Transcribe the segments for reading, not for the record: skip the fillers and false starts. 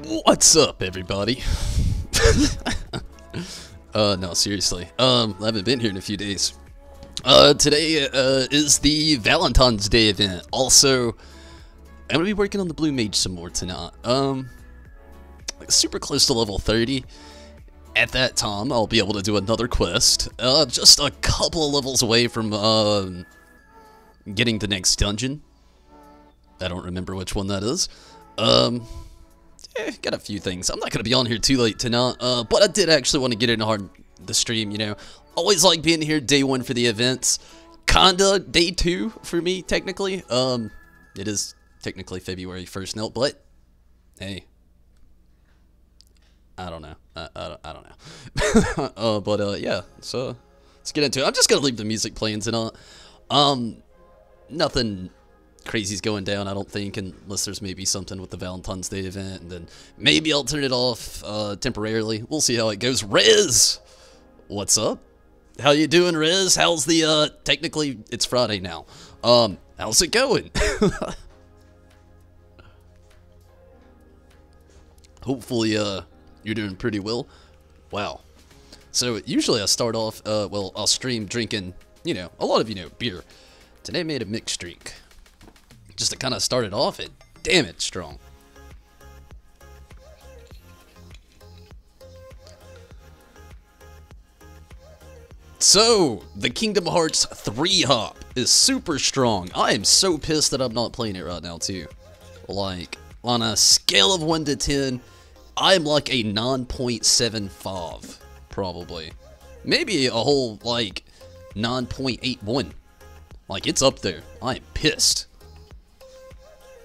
What's up, everybody? No, seriously. I haven't been here in a few days. Today, is the Valentine's Day event. Also, I'm gonna be working on the Blue Mage some more tonight. Super close to level 30. At that time, I'll be able to do another quest. Just a couple of levels away from, getting the next dungeon. I don't remember which one that is. Got a few things. I'm not going to be on here too late tonight, but I did actually want to get in hard the stream, you know. Always like being here day one for the events. Kinda day two for me, technically. It is technically February 1st now, but hey. I don't know. I don't know. But yeah, so let's get into it. I'm just going to leave the music playing tonight. Nothing crazy's going down, I don't think, unless there's maybe something with the Valentine's Day event, and then maybe I'll turn it off temporarily. We'll see how it goes. Rez, what's up? How you doing, Rez? How's the technically it's Friday now. How's it going? Hopefully you're doing pretty well. Wow. So usually I start off well, I'll stream drinking, you know, a lot of, you know, beer. Today I made a mixed drink. Just to kind of start it off, and damn it, strong. So, the Kingdom Hearts 3 hop is super strong. I am so pissed that I'm not playing it right now, too. Like, on a scale of 1 to 10, I'm like a 9.75, probably. Maybe a whole, like, 9.81. Like, it's up there. I am pissed.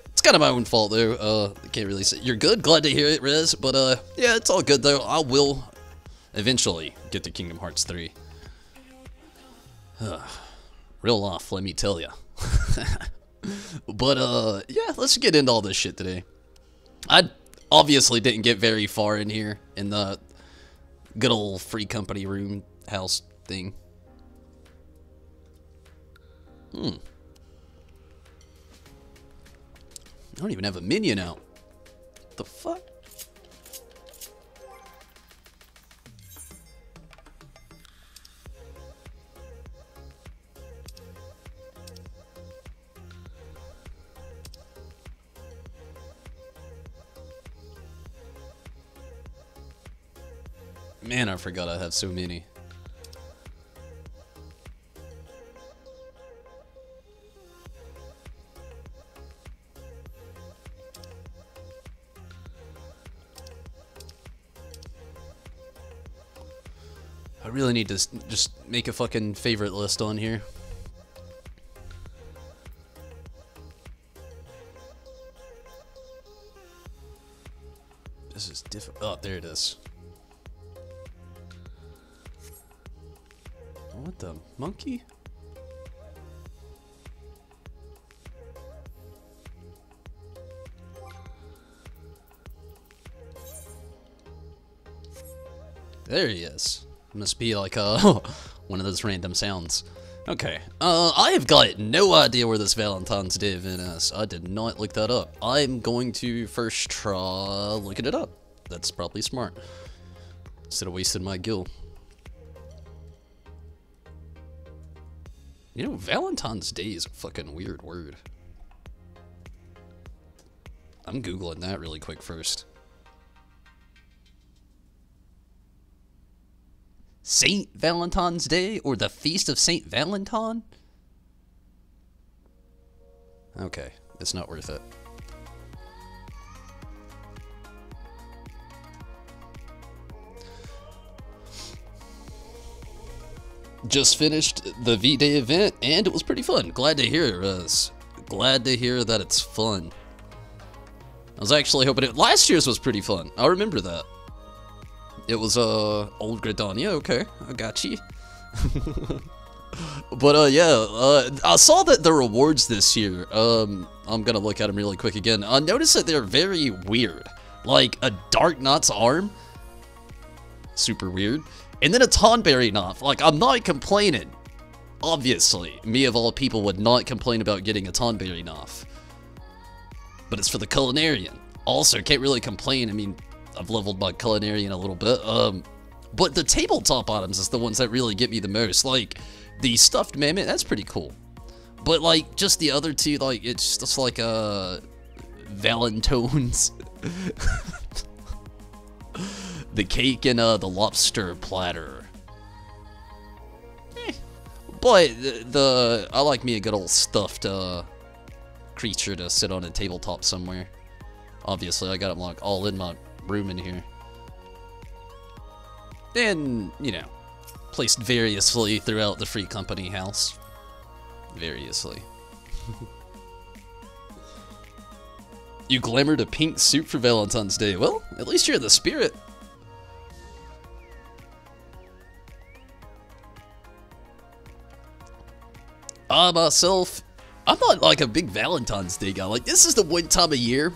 It's kind of my own fault, though. I can't really say. You're good? Glad to hear it, Rez. But, yeah, it's all good, though. I will eventually get to Kingdom Hearts 3. Real life, let me tell ya. But, yeah, let's get into all this shit today. I obviously didn't get very far in here in the good old free company room house thing. I don't even have a minion out. What the fuck? Man, I forgot I have so many. I really need to just make a fucking favorite list on here. This is difficult. Oh, there it is. What the monkey? There he is. Must be like one of those random sounds. Okay. I have got no idea where this Valentine's Day event is. I did not look that up. I'm going to first try looking it up. That's probably smart. Instead of wasting my gil. You know, Valentine's Day is a fucking weird word. I'm Googling that really quick first. Saint Valentine's Day, or the Feast of Saint Valentine? Okay, it's not worth it. Just finished the V-Day event, and it was pretty fun. Glad to hear it, Rez. Glad to hear that it's fun. I was actually hoping it... Last year's was pretty fun. I remember that. It was, Old Gridania, okay, I got you. But, yeah, I saw that the rewards this year, I'm gonna look at them really quick again. I noticed that they're very weird. Like, a Dark Knight's arm, super weird, and then a Tonberry knife. Like, I'm not complaining. Obviously, me of all people would not complain about getting a Tonberry knife. But it's for the Culinarian. Also, can't really complain. I mean, I've leveled my culinary in a little bit. But the tabletop items is the ones that really get me the most. Like, the stuffed mammoth, that's pretty cool. But, like, just the other two, like, it's just like, Valentines. The cake and, the lobster platter. But, I like me a good old stuffed, creature to sit on a tabletop somewhere. Obviously, I got them, like, all in my room in here. And, you know, placed variously throughout the Free Company house. Variously. You glamored a pink suit for Valentine's Day. Well, at least you're in the spirit. Myself, I'm not like a big Valentine's Day guy. Like, this is the one time a year.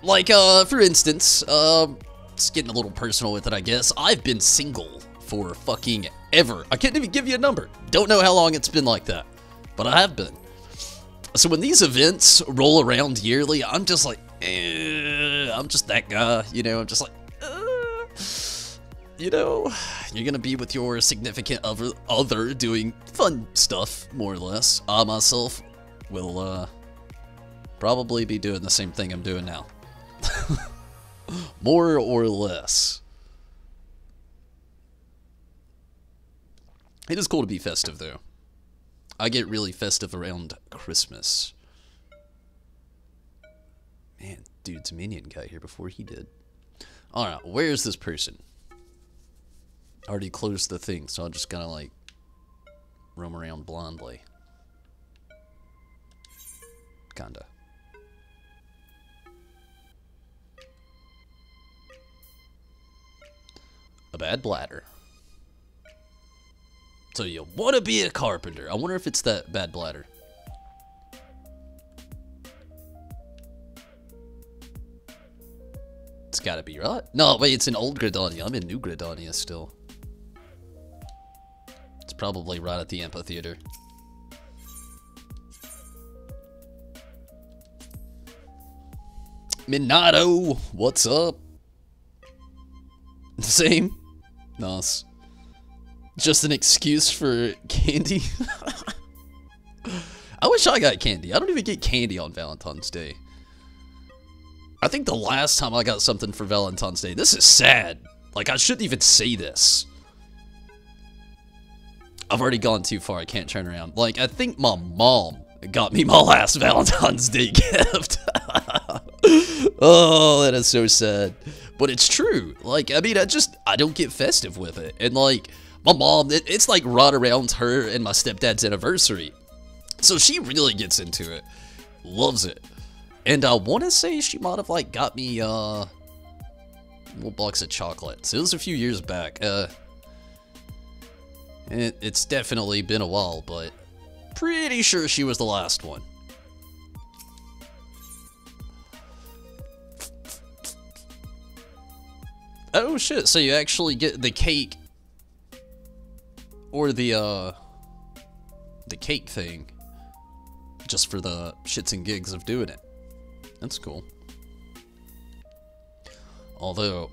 Like, for instance, it's getting a little personal with it, I guess. I've been single for fucking ever. I can't even give you a number. Don't know how long it's been like that, but I have been. So when these events roll around yearly, I'm just like, I'm just that guy, you know, I'm just like, you know, you're gonna be with your significant other doing fun stuff, more or less. I myself will, probably be doing the same thing I'm doing now. More or less. It is cool to be festive, though. I get really festive around Christmas. Man, dude's minion got here before he did. Alright, where's this person? I already closed the thing, so I'm just gonna, like, roam around blindly. Kinda. A bad bladder. So you want to be a carpenter. I wonder if it's that bad bladder. It's gotta be, right? No, wait, it's in Old Gridania. I'm in New Gridania still. It's probably right at the amphitheater. Minato, what's up? Same. Nice. Just an excuse for candy? I wish I got candy. I don't even get candy on Valentine's Day. I think the last time I got something for Valentine's Day, this is sad. Like, I shouldn't even say this. I've already gone too far. I can't turn around. Like, I think my mom got me my last Valentine's Day gift. Oh, that is so sad. But it's true. Like, I mean, I don't get festive with it. And, like, my mom, it's like right around her and my stepdad's anniversary. So she really gets into it. Loves it. And I want to say she might have, like, got me, a little box of chocolates. It was a few years back. It's definitely been a while, but pretty sure she was the last one. Oh shit, so you actually get the cake or the cake thing just for the shits and gigs of doing it. That's cool. Although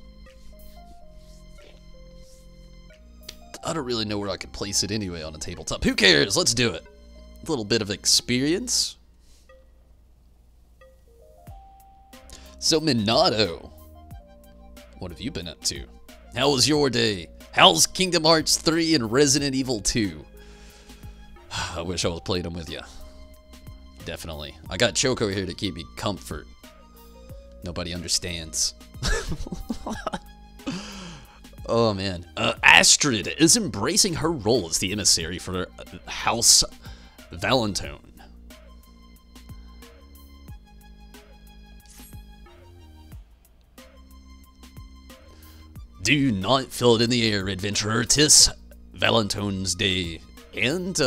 I don't really know where I could place it anyway on a tabletop. Who cares? Let's do it. A little bit of experience. So Minato, what have you been up to? How was your day? How's Kingdom Hearts 3 and Resident Evil 2? I wish I was playing them with you. Definitely. I got Choco here to keep me comfort. Nobody understands. Oh man. Astrid is embracing her role as the emissary for House Valentine. Do not feel it in the air, adventurer. 'Tis Valentine's Day, and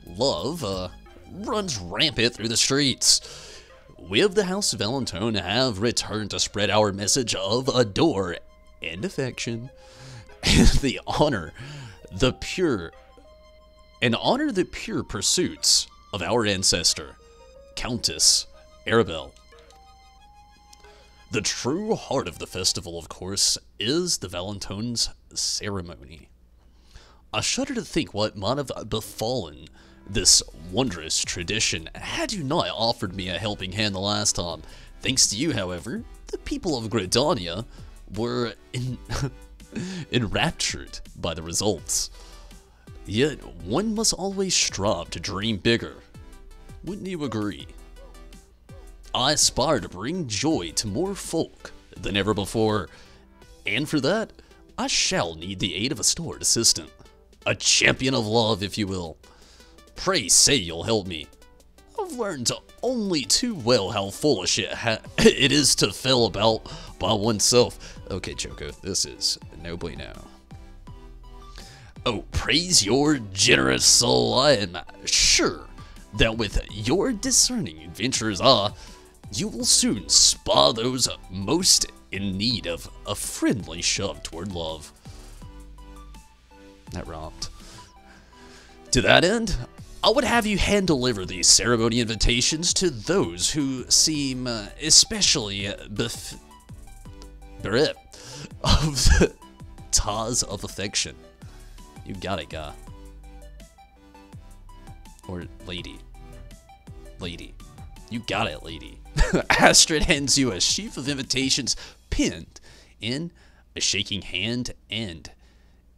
love runs rampant through the streets. We of the House Valentine have returned to spread our message of adore and affection, and honor the pure pursuits of our ancestor, Countess Arabelle. The true heart of the festival, of course, is the Valentines ceremony. I shudder to think what might have befallen this wondrous tradition had you not offered me a helping hand the last time. Thanks to you, however, the people of Gridania were enraptured by the results. Yet, one must always strive to dream bigger. Wouldn't you agree? I aspire to bring joy to more folk than ever before, and for that, I shall need the aid of a stored assistant. A champion of love, if you will. Pray say you'll help me. I've learned only too well how foolish it is to fail about by oneself. Okay, Choco, this is no bueno. Oh, praise your generous soul. I am sure that with your discerning adventurer's eye, you will soon spot those most in need of a friendly shove toward love. That rhymed. To that end, I would have you hand-deliver these ceremony invitations to those who seem especially bereft of the ties of affection. You got it, guy. Or lady. Lady. You got it, lady. Astrid hands you a sheaf of invitations pinned in a shaking hand and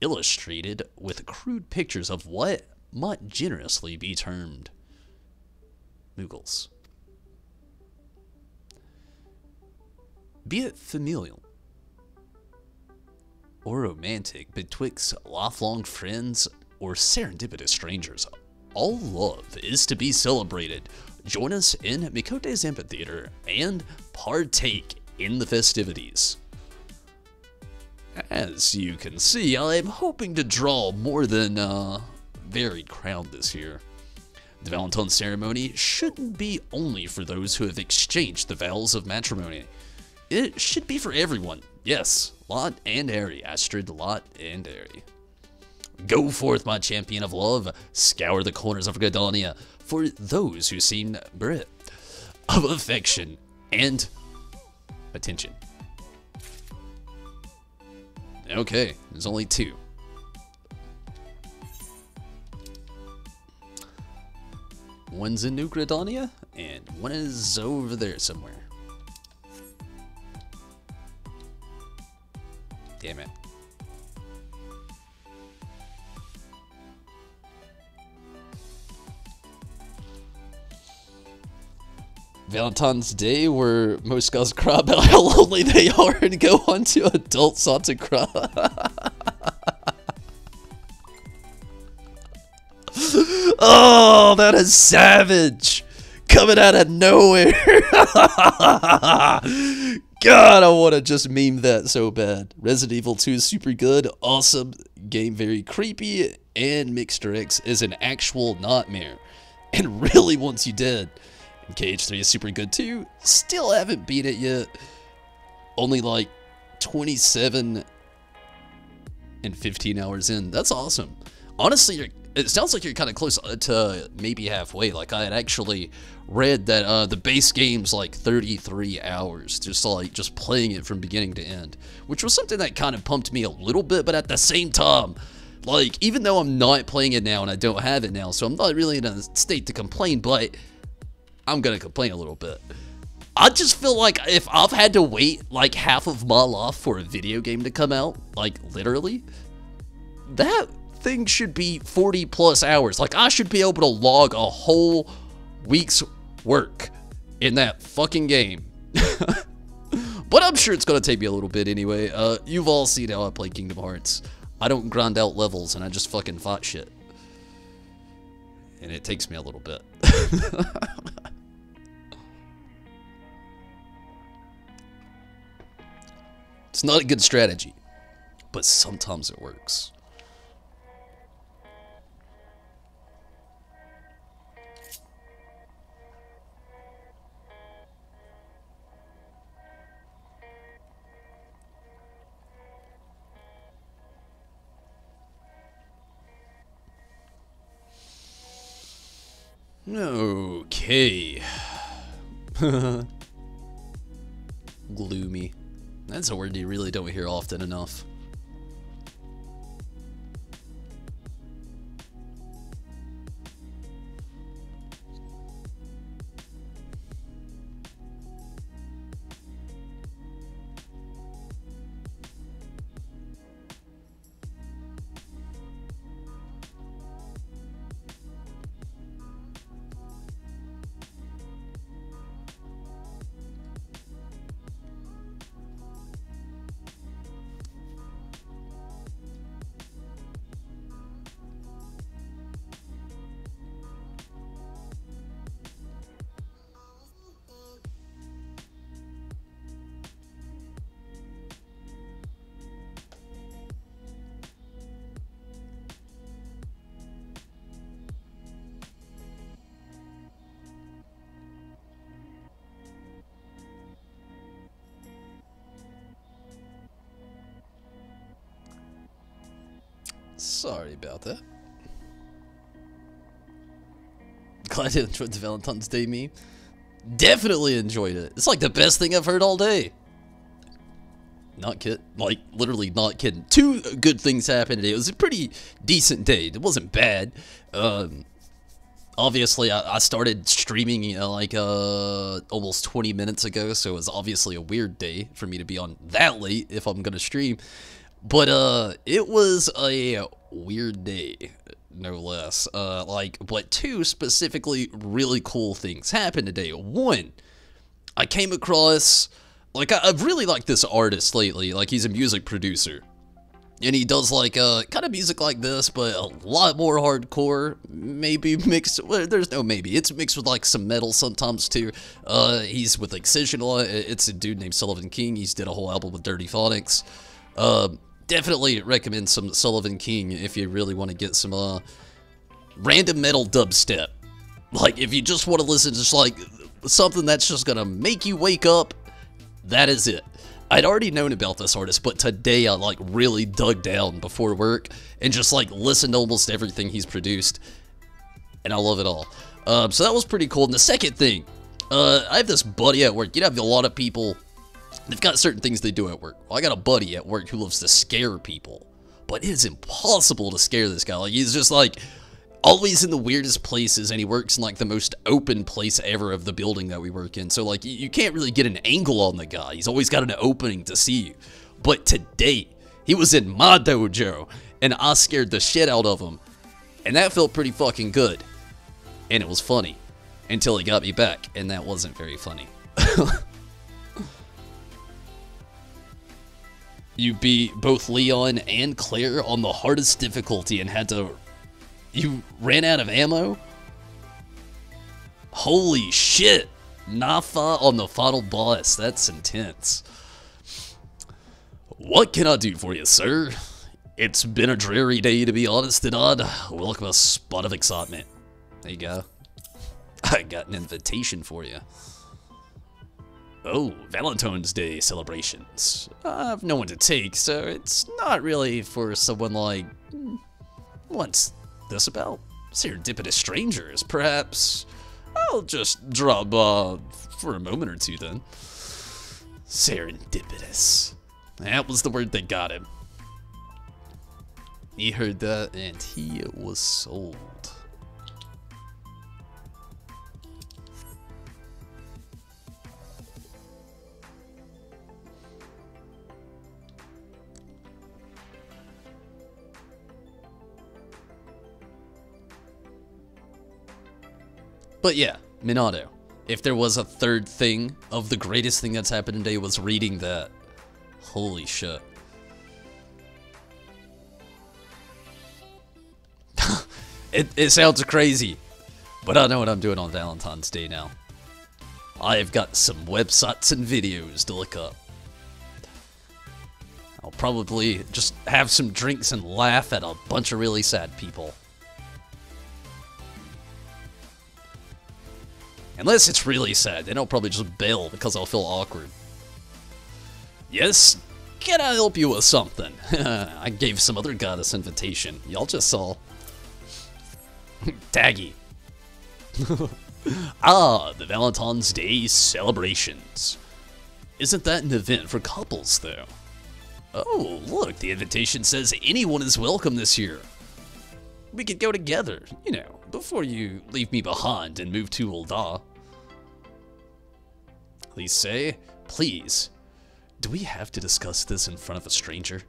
illustrated with crude pictures of what might generously be termed Muggles. Be it familial or romantic, betwixt lifelong friends or serendipitous strangers, all love is to be celebrated. Join us in Mikote's Amphitheater and partake in the festivities. As you can see, I'm hoping to draw more than a varied crowd this year. The Valentine's ceremony shouldn't be only for those who have exchanged the vows of matrimony. It should be for everyone. Yes, Lot and Airy, Astrid, Lot and Airy. Go forth, my champion of love, scour the corners of Gridania for those who seem bereft of affection and attention. Okay, there's only two. One's in New Gridania, and one is over there somewhere. Damn it. Valentine's Day, where most guys cry about how lonely they are and go on to adult Santa cry. Oh, that is savage. Coming out of nowhere. God, I want to just meme that so bad. Resident Evil 2 is super good, awesome, game very creepy, and Mixter X is an actual nightmare, and really wants you dead. And KH3 is super good too, still haven't beat it yet. Only like 27 and 15 hours in, that's awesome. Honestly, it sounds like you're kind of close to maybe halfway. Like, I had actually read that the base game's like 33 hours, just playing it from beginning to end, which was something that kind of pumped me a little bit, but at the same time, like, even though I'm not playing it now and I don't have it now, so I'm not really in a state to complain, but I'm gonna complain a little bit. I just feel like if I've had to wait like half of my life for a video game to come out, like literally, that thing should be 40 plus hours. Like, I should be able to log a whole week's work in that fucking game. But I'm sure it's gonna take me a little bit anyway. You've all seen how I play Kingdom Hearts. I don't grind out levels and I just fucking fight shit. And it takes me a little bit. It's not a good strategy, but sometimes it works. Okay. Gloomy. That's a word you really don't hear often enough. Sorry about that. Glad you enjoyed the Valentine's Day meme. Definitely enjoyed it. It's like the best thing I've heard all day. Not kidding. Like, literally not kidding. 2 good things happened today. It was a pretty decent day. It wasn't bad. Obviously, I started streaming like almost 20 minutes ago, so it was obviously a weird day for me to be on that late if I'm gonna stream. But it was a weird day, no less. But 2 specifically really cool things happened today. 1, I came across, like, I've really liked this artist lately. Like, he's a music producer. And he does, like, kind of music like this, but a lot more hardcore. Maybe mixed, well, there's no maybe. It's mixed with, like, some metal sometimes, too. He's with Excision a lot. It's a dude named Sullivan King. He's did a whole album with Dirty Phonics. Definitely recommend some Sullivan King if you really want to get some, random metal dubstep. Like, if you just want to listen to just, like, something that's just gonna make you wake up, that is it. I'd already known about this artist, but today I, like, really dug down before work and just, like, listened to almost everything he's produced, and I love it all. So that was pretty cool. And the second thing, I have this buddy at work. You know, a lot of people, they've got certain things they do at work. Well, I got a buddy at work who loves to scare people, but it is impossible to scare this guy. Like, he's just, like, always in the weirdest places, and he works in, like, the most open place ever of the building that we work in. So, like, you can't really get an angle on the guy. He's always got an opening to see you. But today, he was in my dojo, and I scared the shit out of him. And that felt pretty fucking good. And it was funny. Until he got me back, and that wasn't very funny. You beat both Leon and Claire on the hardest difficulty and had to... You ran out of ammo? Holy shit! Nafa on the final boss. That's intense. What can I do for you, sir? It's been a dreary day, to be honest, and I'd welcome a spot of excitement. There you go. I got an invitation for you. Oh, Valentine's Day celebrations. I have no one to take, so it's not really for someone like... What's this about? Serendipitous strangers, perhaps? I'll just drop for a moment or two then. Serendipitous. That was the word that got him. He heard that and he was sold. But yeah, Minato. If there was a third thing of the greatest thing that's happened today was reading that. Holy shit. It sounds crazy, but I know what I'm doing on Valentine's Day now. I have got some websites and videos to look up. I'll probably just have some drinks and laugh at a bunch of really sad people. Unless it's really sad, then I'll probably just bail because I'll feel awkward. Yes? Can I help you with something? I gave some other guy this invitation. Y'all just saw. Taggy. Ah, the Valentine's Day celebrations. Isn't that an event for couples, though? Oh, look, the invitation says anyone is welcome this year. We could go together, you know, before you leave me behind and move to Ul'dah. Please say, please, do we have to discuss this in front of a stranger?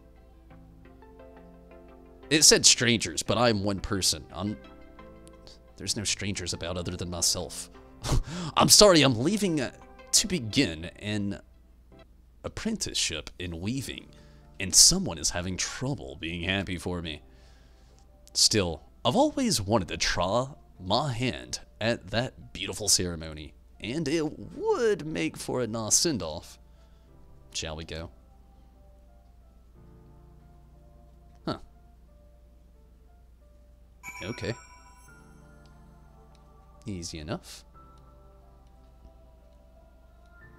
It said strangers, but I'm one person. There's no strangers about other than myself. I'm sorry, I'm leaving to begin an apprenticeship in weaving, and someone is having trouble being happy for me. Still, I've always wanted to try my hand at that beautiful ceremony, and it would make for a nice send-off. Shall we go? Huh. Okay. Easy enough.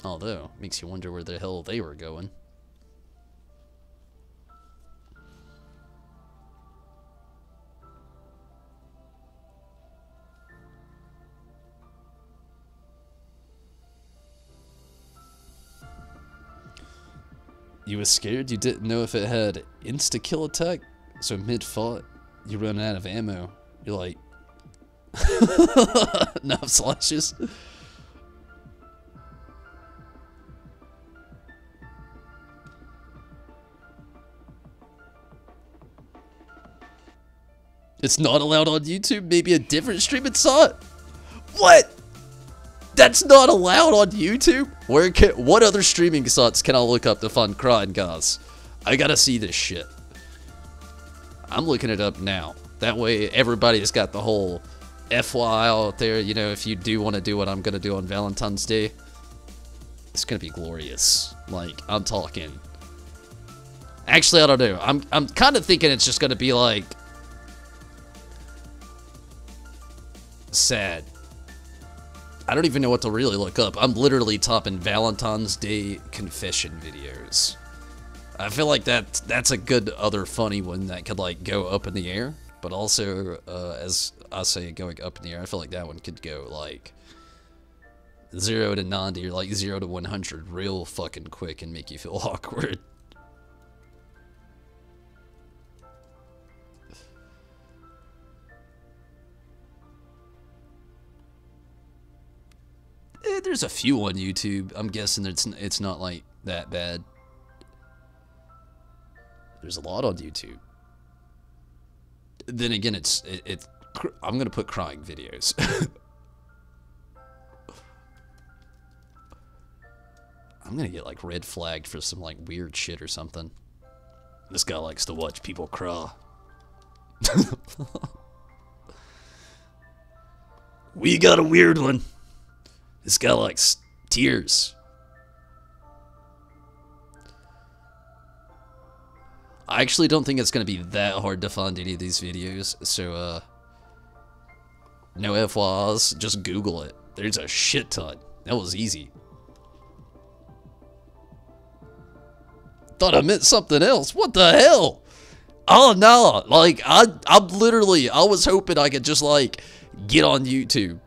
Although, makes you wonder where the hell they were going. You was scared? You didn't know if it had insta-kill attack? So mid-fight, you run out of ammo. You're like... Enough slashes. It's not allowed on YouTube? Maybe a different streaming site? What? That's not allowed on YouTube? What other streaming sites can I look up to find crying guys? I gotta see this shit. I'm looking it up now. That way everybody's got the whole FYI out there, you know, if you do want to do what I'm gonna do on Valentine's Day. It's gonna be glorious. Like, I'm talking. Actually, I don't know. I'm kind of thinking it's just gonna be like sad. I don't even know what to really look up. I'm literally topping Valentine's Day confession videos. I feel like that's a good other funny one that could like go up in the air, but also as I say going up in the air, I feel like that one could go like 0 to 90 or like 0 to 100 real fucking quick and make you feel awkward. There's a few on YouTube. I'm guessing it's not like that bad. There's a lot on YouTube. Then again, I'm gonna put crying videos. I'm gonna get like red flagged for some like weird shit or something. This guy likes to watch people cry. We got a weird one. This guy likes tears. I actually don't think it's going to be that hard to find any of these videos, so, no FYIs, just Google it. There's a shit ton. That was easy. Thought I meant something else. What the hell? Oh, no. Like, I was hoping I could just, like, get on YouTube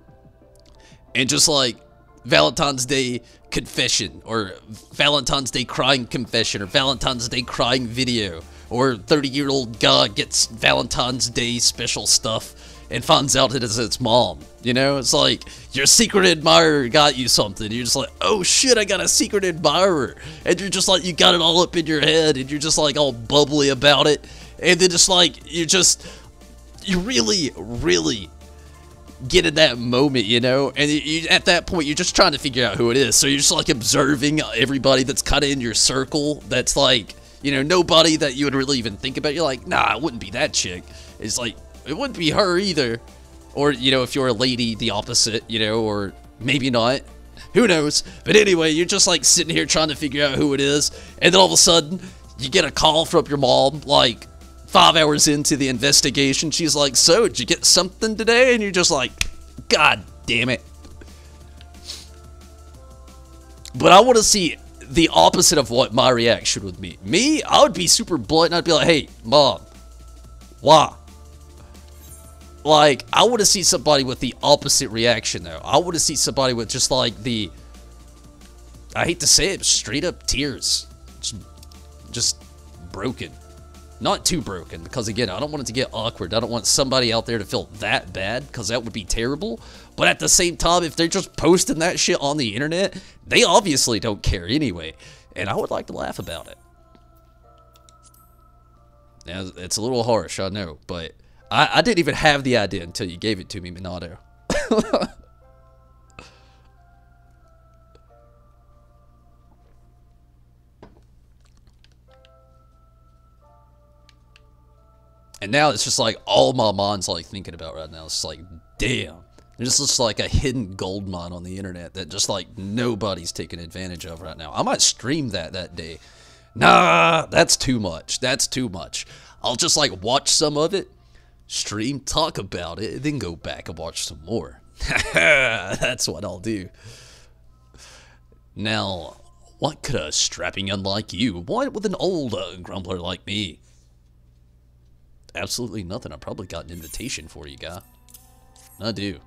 and just, like, Valentine's Day confession, or Valentine's Day crying confession, or Valentine's Day crying video, or 30-year-old guy gets Valentine's Day special stuff and finds out it is its mom. You know, it's like your secret admirer got you something. You're just like, oh shit, I got a secret admirer, and you're just like, you got it all up in your head, and you're just like all bubbly about it, and then just like you really get in that moment, you know, and at that point you're just trying to figure out who it is, so you're just like observing everybody that's kind of in your circle that's like, you know, nobody that you would really even think about. You're like, nah, it wouldn't be that chick. It's like, it wouldn't be her either. Or, you know, if you're a lady, the opposite, you know, or maybe not, who knows. But anyway, you're just like sitting here trying to figure out who it is, and then all of a sudden you get a call from your mom like 5 hours into the investigation. She's like, so, did you get something today? And you're just like, God damn it. But I want to see the opposite of what my reaction would be. Me, I would be super blunt, and I'd be like, hey, mom, why? Like, I want to see somebody with the opposite reaction, though. I want to see somebody with just, like, the... I hate to say it, straight up tears. Just broken. Not too broken, because, again, I don't want it to get awkward. I don't want somebody out there to feel that bad, because that would be terrible. But at the same time, if they're just posting that shit on the internet, they obviously don't care anyway. And I would like to laugh about it. Now, it's a little harsh, I know, but I didn't even have the idea until you gave it to me, Minato. And now it's just like all my mind's like thinking about right now. It's like, damn. There's just like a hidden gold mine on the internet that just like nobody's taking advantage of right now. I might stream that day. Nah, that's too much. That's too much. I'll just like watch some of it, stream, talk about it, and then go back and watch some more. That's what I'll do. Now, what could a strapping young like you want with an old grumbler like me? Absolutely nothing. I probably got an invitation for you, guy. I do.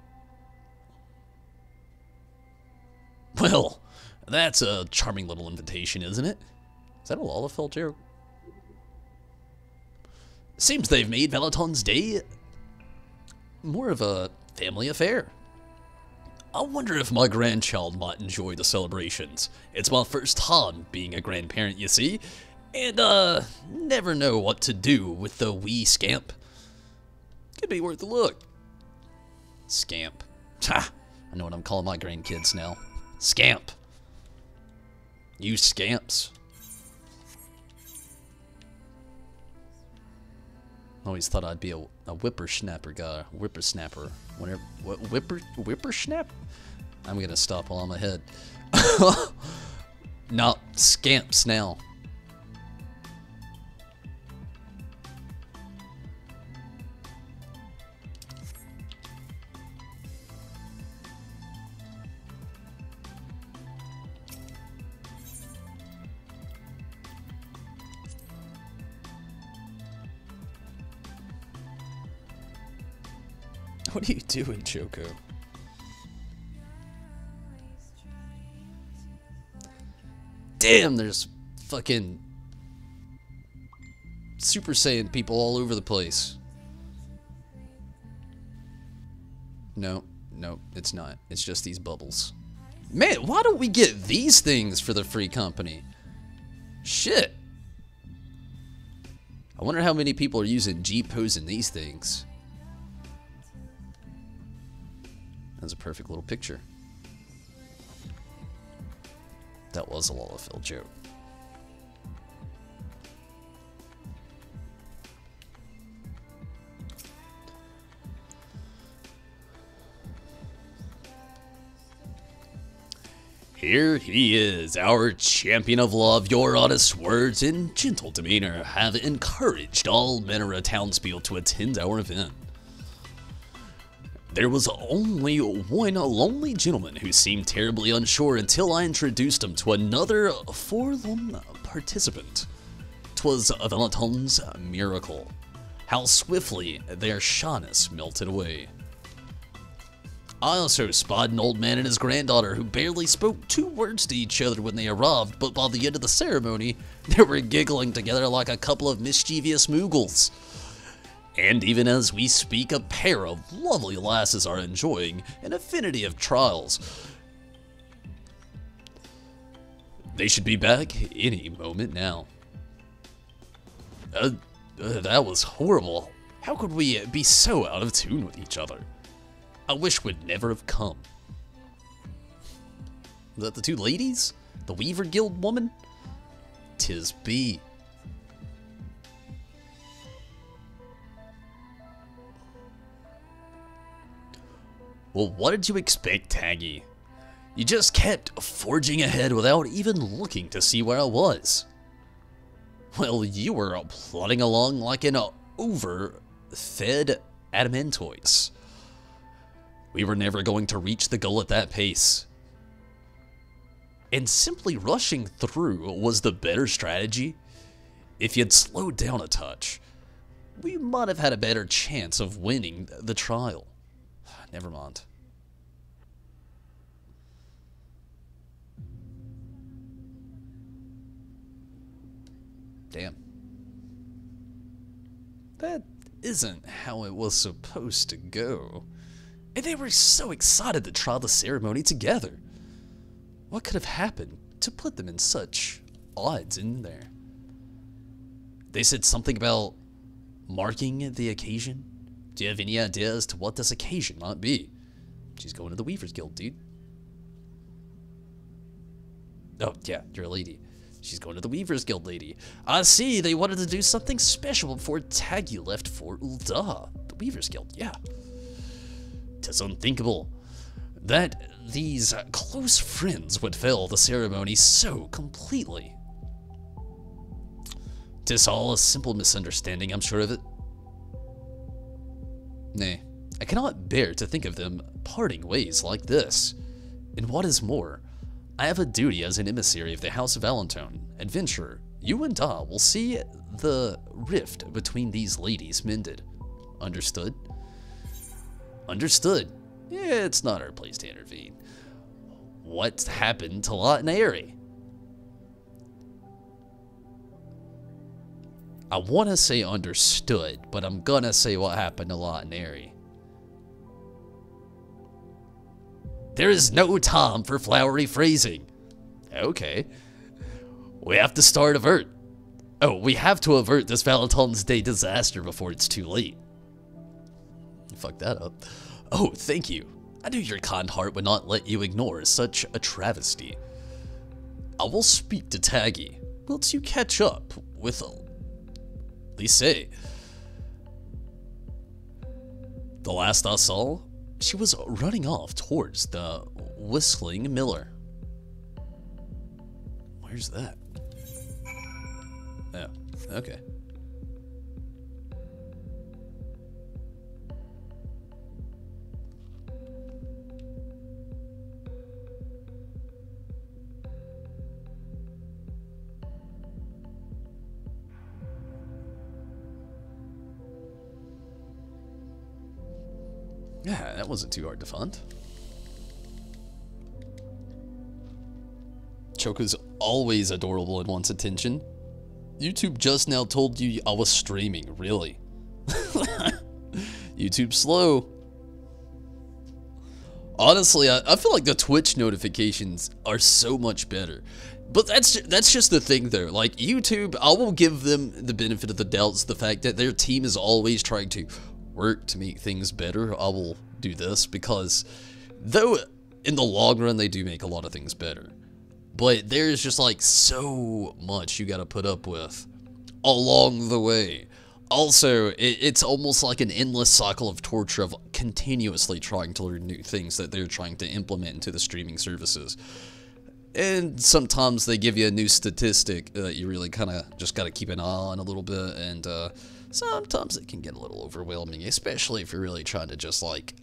Well, that's a charming little invitation, isn't it? Is that a Lalafell joke? Seems they've made Valentine's Day more of a family affair. I wonder if my grandchild might enjoy the celebrations. It's my first time being a grandparent, you see, and never know what to do with the wee scamp. Could be worth a look. Scamp. Ha! I know what I'm calling my grandkids now. Scamp. You scamps. I always thought I'd be a whippersnapper guy. Whippersnapper. Whenever, whippersnap? I'm gonna stop while I'm ahead. Not scamps now. What are you doing, Choco? Damn, there's fucking Super Saiyan people all over the place. No, it's not. It's just these bubbles. Man, why don't we get these things for the free company? Shit. I wonder how many people are using G-pose in these things. That's a perfect little picture. That was a Lalafell joke. Here he is, our champion of love. Your honest words and gentle demeanor have encouraged all Minera townspeople to attend our event. There was only one lonely gentleman who seemed terribly unsure until I introduced him to another forlorn participant. 'Twas a Valentine's miracle. How swiftly their shyness melted away. I also spied an old man and his granddaughter who barely spoke 2 words to each other when they arrived, but by the end of the ceremony, they were giggling together like a couple of mischievous moogles. And even as we speak, a pair of lovely lasses are enjoying an affinity of trials. They should be back any moment now. That was horrible. How could we be so out of tune with each other? I wish we'd never have come. Is that the 2 ladies? The Weaver Guild woman? 'Tis be. Well, what did you expect, Taggy? You just kept forging ahead without even looking to see where I was. Well, you were plodding along like an overfed adamantoise. We were never going to reach the goal at that pace. And simply rushing through was the better strategy. If you'd slowed down a touch, we might have had a better chance of winning the trial. Never mind. Damn. That isn't how it was supposed to go. And they were so excited to try the ceremony together. What could have happened to put them in such odds in there? They said something about marking the occasion. Do you have any idea as to what this occasion might be? She's going to the Weavers Guild, dude. Oh, yeah, you're a lady. She's going to the Weavers Guild, lady. I see, they wanted to do something special before Taggy left for Ul'dah. The Weavers Guild, yeah. 'Tis unthinkable that these close friends would fail the ceremony so completely. 'Tis all a simple misunderstanding, I'm sure of it. Nay, I cannot bear to think of them parting ways like this. And what is more, I have a duty as an emissary of the House of Valentine. Adventurer, you and I will see the rift between these ladies mended. Understood? Understood. Yeah, it's not our place to intervene. What happened to Lot and Airy? I want to say understood, but I'm gonna say what happened to Lot and Airy. There is no time for flowery phrasing. Okay. We have to start avert. Oh, we have to avert this Valentine's Day disaster before it's too late. You fucked that up. Oh, thank you. I knew your kind heart would not let you ignore such a travesty. I will speak to Taggy. Once you catch up with Lise. The last I saw, she was running off towards the Whistling Miller. Where's that? Oh, okay. Yeah, that wasn't too hard to find. Choco's always adorable and wants attention. YouTube just now told you I was streaming, really? YouTube's slow. Honestly, I feel like the Twitch notifications are so much better. But that's just the thing though. Like YouTube, I will give them the benefit of the doubts, the fact that their team is always trying to work to make things better. I will do this because though in the long run they do make a lot of things better, but there's just like so much you gotta put up with along the way. Also, it's almost like an endless cycle of torture of continuously trying to learn new things that they're trying to implement into the streaming services. And sometimes they give you a new statistic that you really kind of just got to keep an eye on a little bit, and sometimes it can get a little overwhelming, especially if you're really trying to just like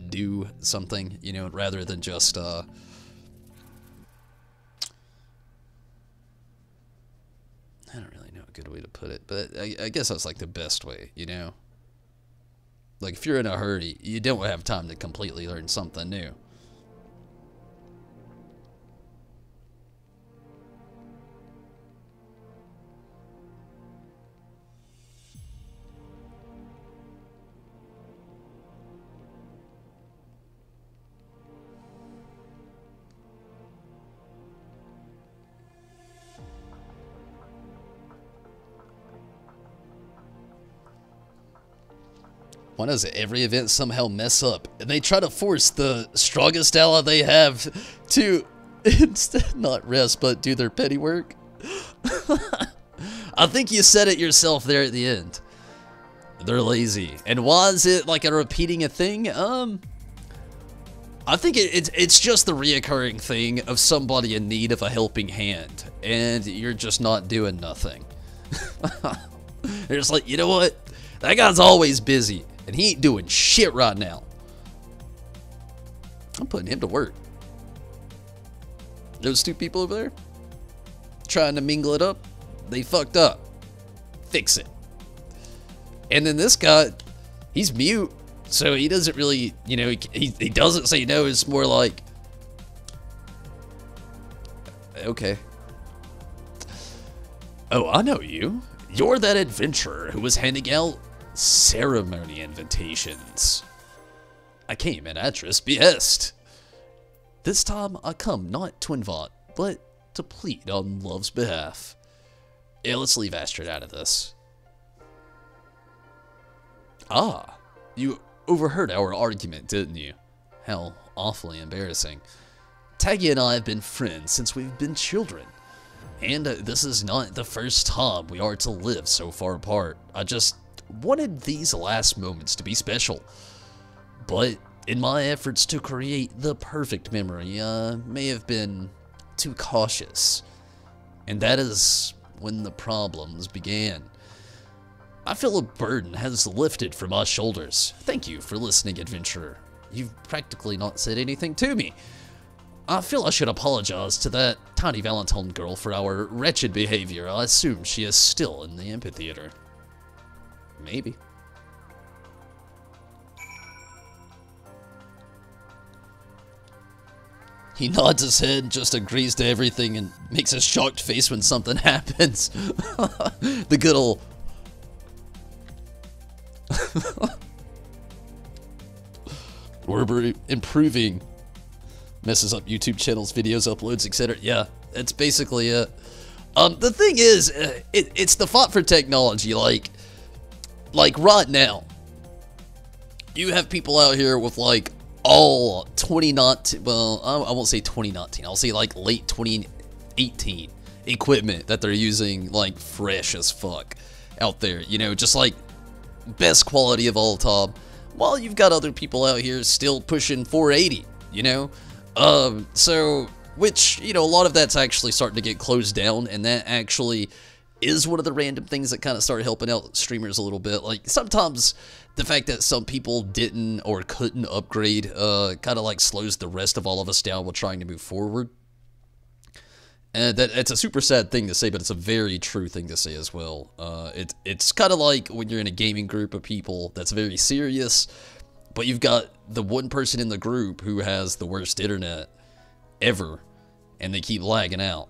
do something, you know, rather than just I don't really know a good way to put it, but I guess that's like the best way, you know? Like if you're in a hurry, you don't have time to completely learn something new. Why does every event somehow mess up? And they try to force the strongest ally they have to instead not rest, but do their petty work. I think you said it yourself there at the end. They're lazy. And why is it like a repeating a thing? I think it's just the reoccurring thing of somebody in need of a helping hand, and you're just not doing nothing. They're just like, you know what? That guy's always busy. And he ain't doing shit right now. I'm putting him to work. Those two people over there trying to mingle it up, they fucked up. Fix it. And then this guy, he's mute, so he doesn't really, you know, he doesn't say no. It's more like, okay. Oh, I know you. You're that adventurer who was handing out ceremony invitations. I came at Atra's behest. This time I come not to invite, but to plead on love's behalf. Yeah, let's leave Astrid out of this. Ah, you overheard our argument, didn't you? How awfully embarrassing. Taggy and I have been friends since we've been children. And this is not the first time we are to live so far apart. I just wanted these last moments to be special. But in my efforts to create the perfect memory, I may have been too cautious. And that is when the problems began. I feel a burden has lifted from my shoulders. Thank you for listening, adventurer. You've practically not said anything to me. I feel I should apologize to that tiny Valentine girl for our wretched behavior. I assume she is still in the amphitheater. Maybe. He nods his head, just agrees to everything, and makes a shocked face when something happens. The good old... We're improving. Messes up YouTube channels, videos, uploads, etc. Yeah, that's basically it. The thing is, it's the fight for technology. Like right now, you have people out here with like all 2019, well, I won't say 2019, I'll say like late 2018 equipment that they're using, like fresh as fuck out there. You know, just like best quality of all time. While you've got other people out here still pushing 480. You know. So, which, you know, a lot of that's actually starting to get closed down, and that actually is one of the random things that kind of started helping out streamers a little bit. Like, sometimes the fact that some people didn't or couldn't upgrade, kind of like slows the rest of all of us down while trying to move forward. And it's a super sad thing to say, but it's a very true thing to say as well. It's kind of like when you're in a gaming group of people that's very serious, but you've got the one person in the group who has the worst internet ever, and they keep lagging out.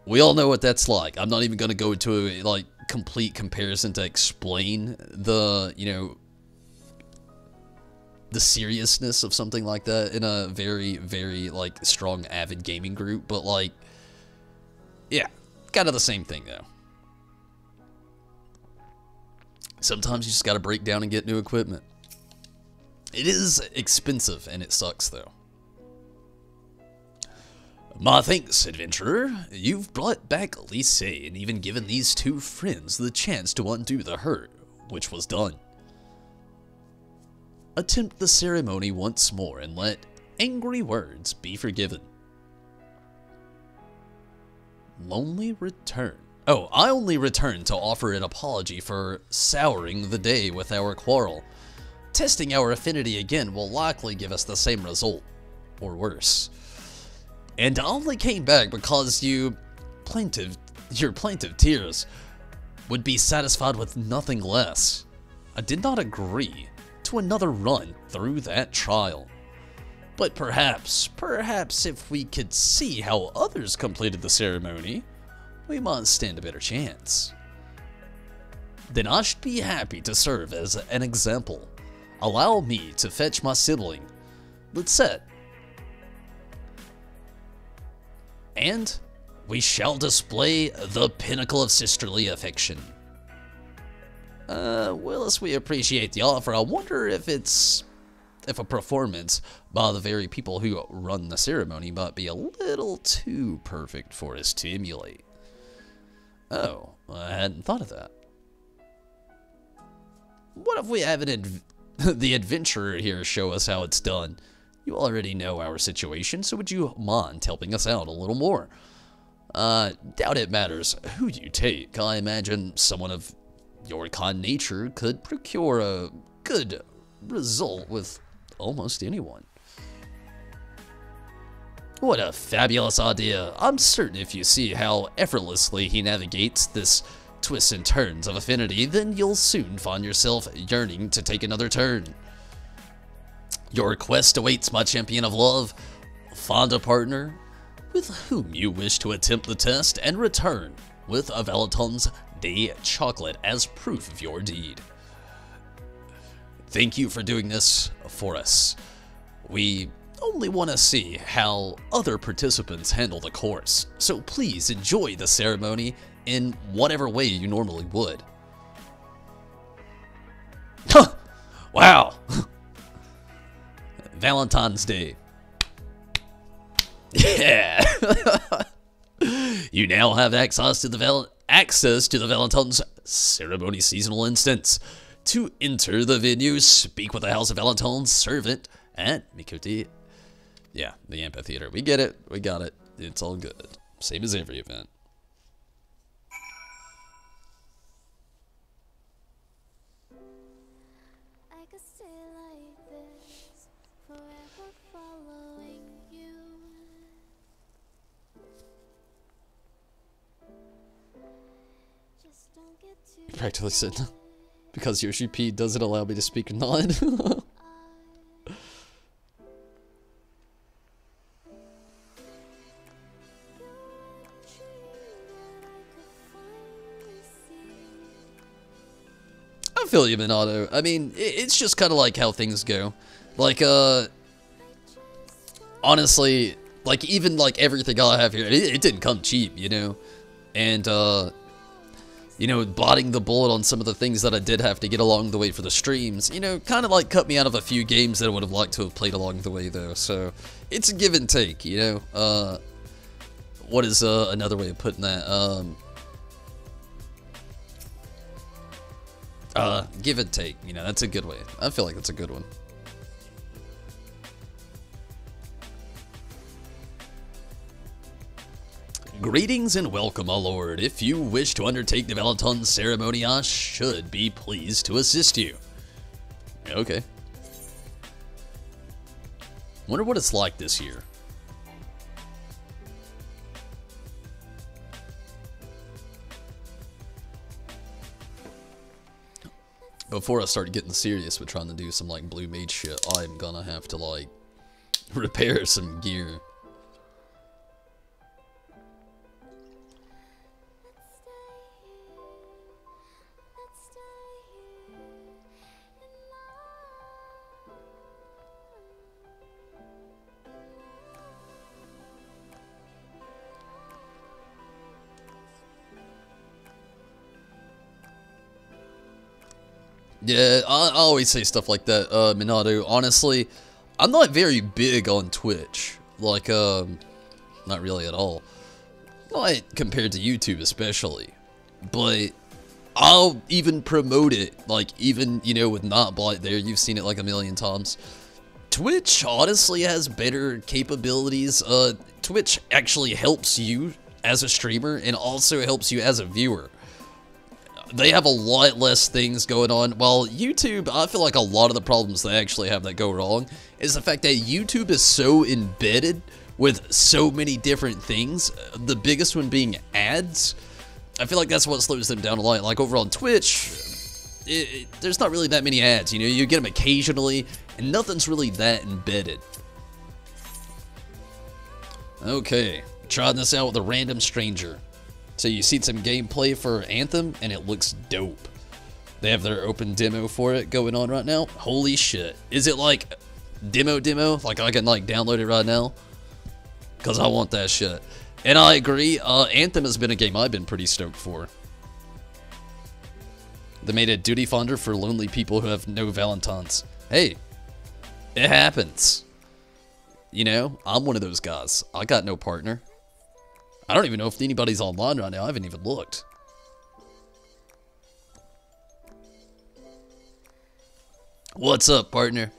We all know what that's like. I'm not even going to go into a like complete comparison to explain the, you know, the seriousness of something like that in a very, very like strong avid gaming group, but like, yeah, kind of the same thing though. Sometimes you just gotta break down and get new equipment. It is expensive, and it sucks, though. My thanks, adventurer. You've brought back Lise and even given these two friends the chance to undo the hurt, which was done. Attempt the ceremony once more and let angry words be forgiven. Lonely return. Oh, I only returned to offer an apology for souring the day with our quarrel. Testing our affinity again will likely give us the same result, or worse. And I only came back because your plaintive tears would be satisfied with nothing less. I did not agree to another run through that trial. But perhaps if we could see how others completed the ceremony, we might stand a better chance. Then I should be happy to serve as an example. Allow me to fetch my sibling, Lisette. And we shall display the pinnacle of sisterly affection. Willis, we appreciate the offer. I wonder if a performance by the very people who run the ceremony might be a little too perfect for us to emulate. Oh, I hadn't thought of that. What if we have the adventurer here show us how it's done? You already know our situation, so would you mind helping us out a little more? Doubt it matters who you take. I imagine someone of your kind nature could procure a good result with almost anyone. What a fabulous idea. I'm certain if you see how effortlessly he navigates this twists and turns of affinity, then you'll soon find yourself yearning to take another turn. Your quest awaits, my champion of love. Find a partner with whom you wish to attempt the test and return with a Valentine's Day chocolate as proof of your deed. Thank you for doing this for us. We only want to see how other participants handle the course, so please enjoy the ceremony in whatever way you normally would. Wow! Valentine's Day. Yeah! You now have access to the Valentine's ceremony seasonal instance. To enter the venue, speak with the House of Valentine's servant at Mikuti. Yeah, the amphitheater. We get it. We got it. It's all good. Same as every event. I could stay like this, forever following you. Just don't get too Practically said, because Yoshi P doesn't allow me to speak or not. I feel you, Minato. I mean, it's just kind of like how things go. Like, honestly, like, even, like, everything I have here, it didn't come cheap, you know? And, you know, biting the bullet on some of the things that I did have to get along the way for the streams, you know, kind of, like, cut me out of a few games that I would have liked to have played along the way, though. So, it's a give and take, you know? What is, another way of putting that? Give and take, you know, that's a good way. I feel like that's a good one. Greetings and welcome, my lord. If you wish to undertake the Valentine's ceremony, I should be pleased to assist you. Okay. Wonder what it's like this year. Before I start getting serious with trying to do some, like, blue mage shit, I'm gonna have to, like, repair some gear. Yeah, I always say stuff like that, Minato. Honestly, I'm not very big on Twitch. Like, not really at all. Not compared to YouTube especially. But I'll even promote it, like, even, you know, with not Blight there. You've seen it like a million times. Twitch honestly has better capabilities. Twitch actually helps you as a streamer and also helps you as a viewer. They have a lot less things going on, while YouTube, I feel like a lot of the problems they actually have that go wrong is the fact that YouTube is so embedded with so many different things, the biggest one being ads. I feel like that's what slows them down a lot. Like over on Twitch, there's not really that many ads, you know, you get them occasionally, and nothing's really that embedded. Okay, trying this out with a random stranger. So you see some gameplay for Anthem, and it looks dope. They have their open demo for it going on right now. Holy shit. Is it like demo? Like I can like download it right now? Because I want that shit. And I agree, Anthem has been a game I've been pretty stoked for. They made a duty finder for lonely people who have no Valentines. Hey, it happens. You know, I'm one of those guys. I got no partner. I don't even know if anybody's online right now. I haven't even looked. What's up, partner?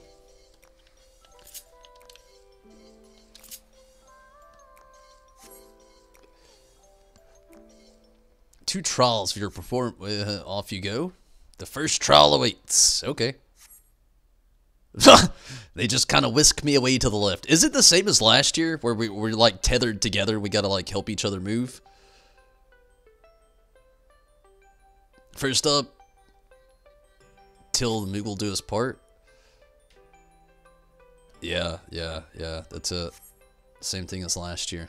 Two trials for your off you go. The first trial awaits. Okay. They just kind of whisk me away to the left. Is it the same as last year where we're like tethered together? We gotta like help each other move. First up, till the Moogle do his part. Yeah, that's it. Same thing as last year.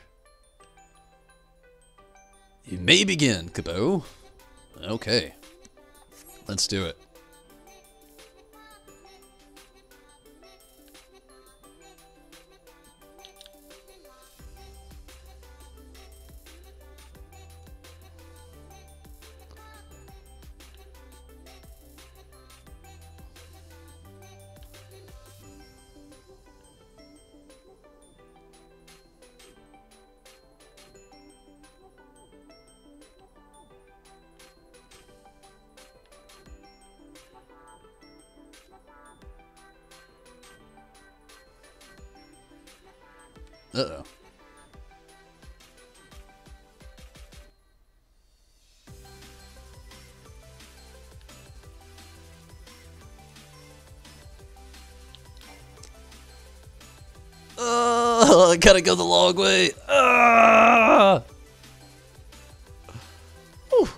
You may begin, Cabot. Okay. Let's do it. Uh-oh. I gotta go the long way. Whew.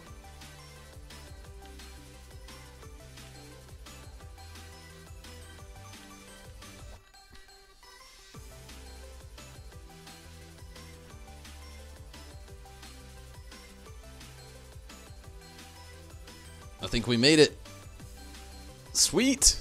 I think we made it. Sweet.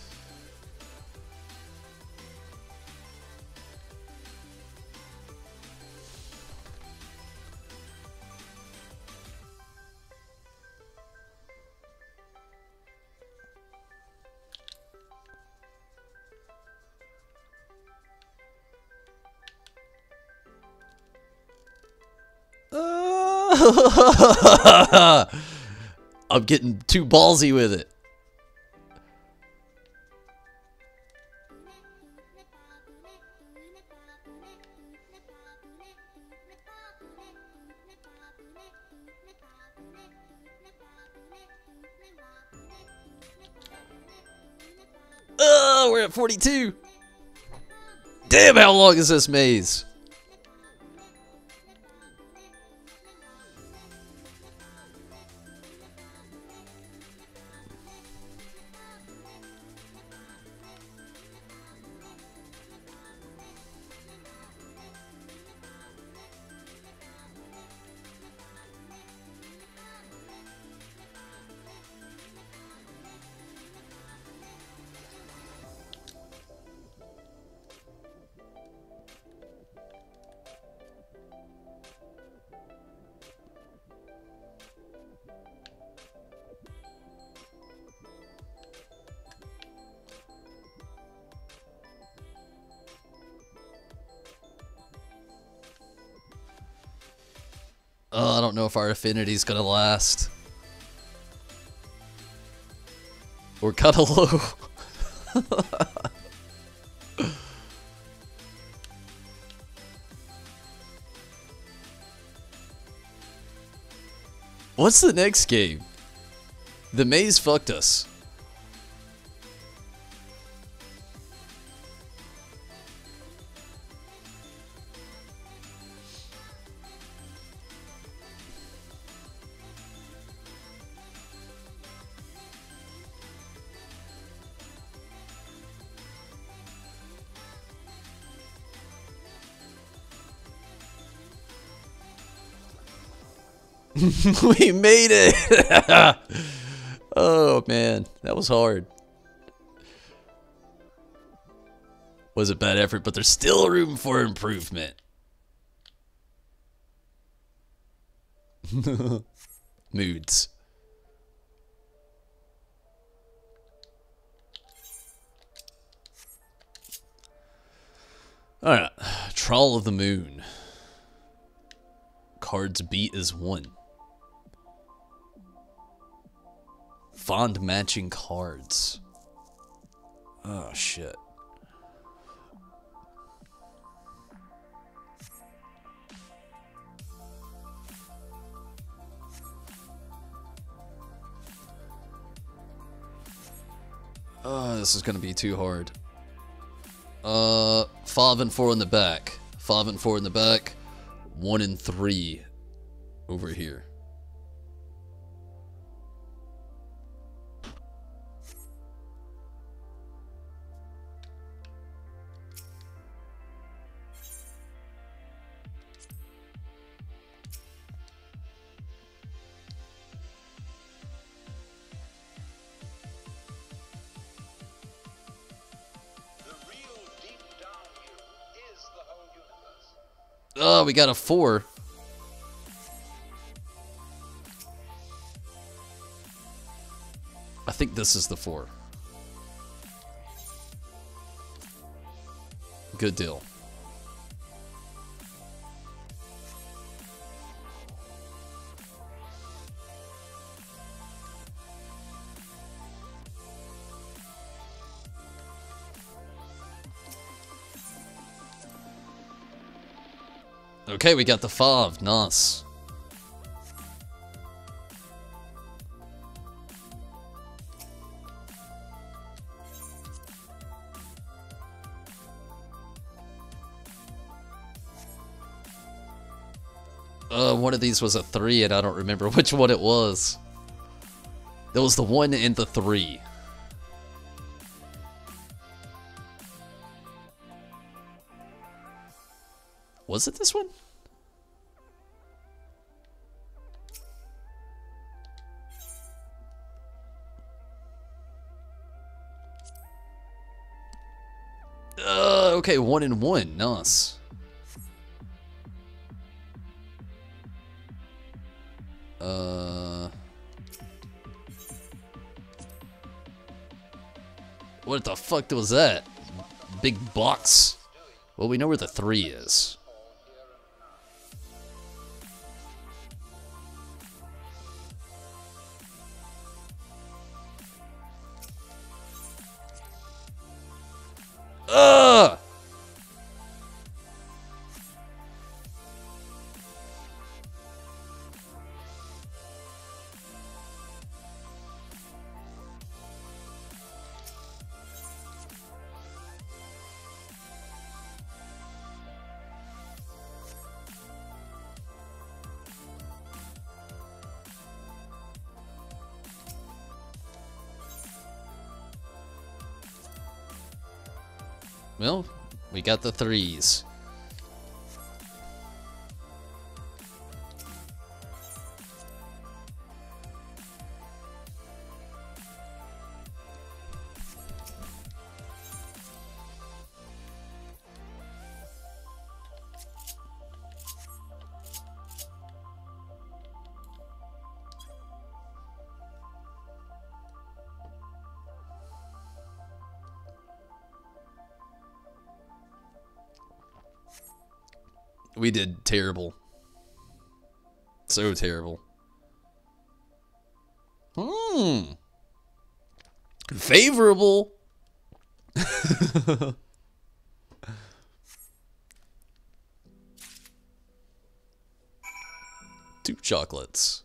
I'm getting too ballsy with it. We're at 42. Damn, how long is this maze? I don't know if our affinity's gonna last. We're kinda low. What's the next game? The maze fucked us. We made it! Oh man, that was hard. Was a bad effort, but there's still room for improvement. Moods. Alright, Trawl of the Moon. Cards beat is 1. Fond matching cards. Oh shit. Oh, this is gonna be too hard. 5 and 4 in the back. 5 and 4 in the back. 1 and 3 over here. Oh, we got a 4. I think this is the 4. Good deal. Okay, we got the 5. Nice. One of these was a 3 and I don't remember which one it was. There was the 1 and the 3. Was it this one? Okay, 1 and 1. Nice. What the fuck was that? Big box. Well, we know where the 3 is. Ugh! Well, we got the 3s. We did terrible. So terrible. Favorable. 2 chocolates.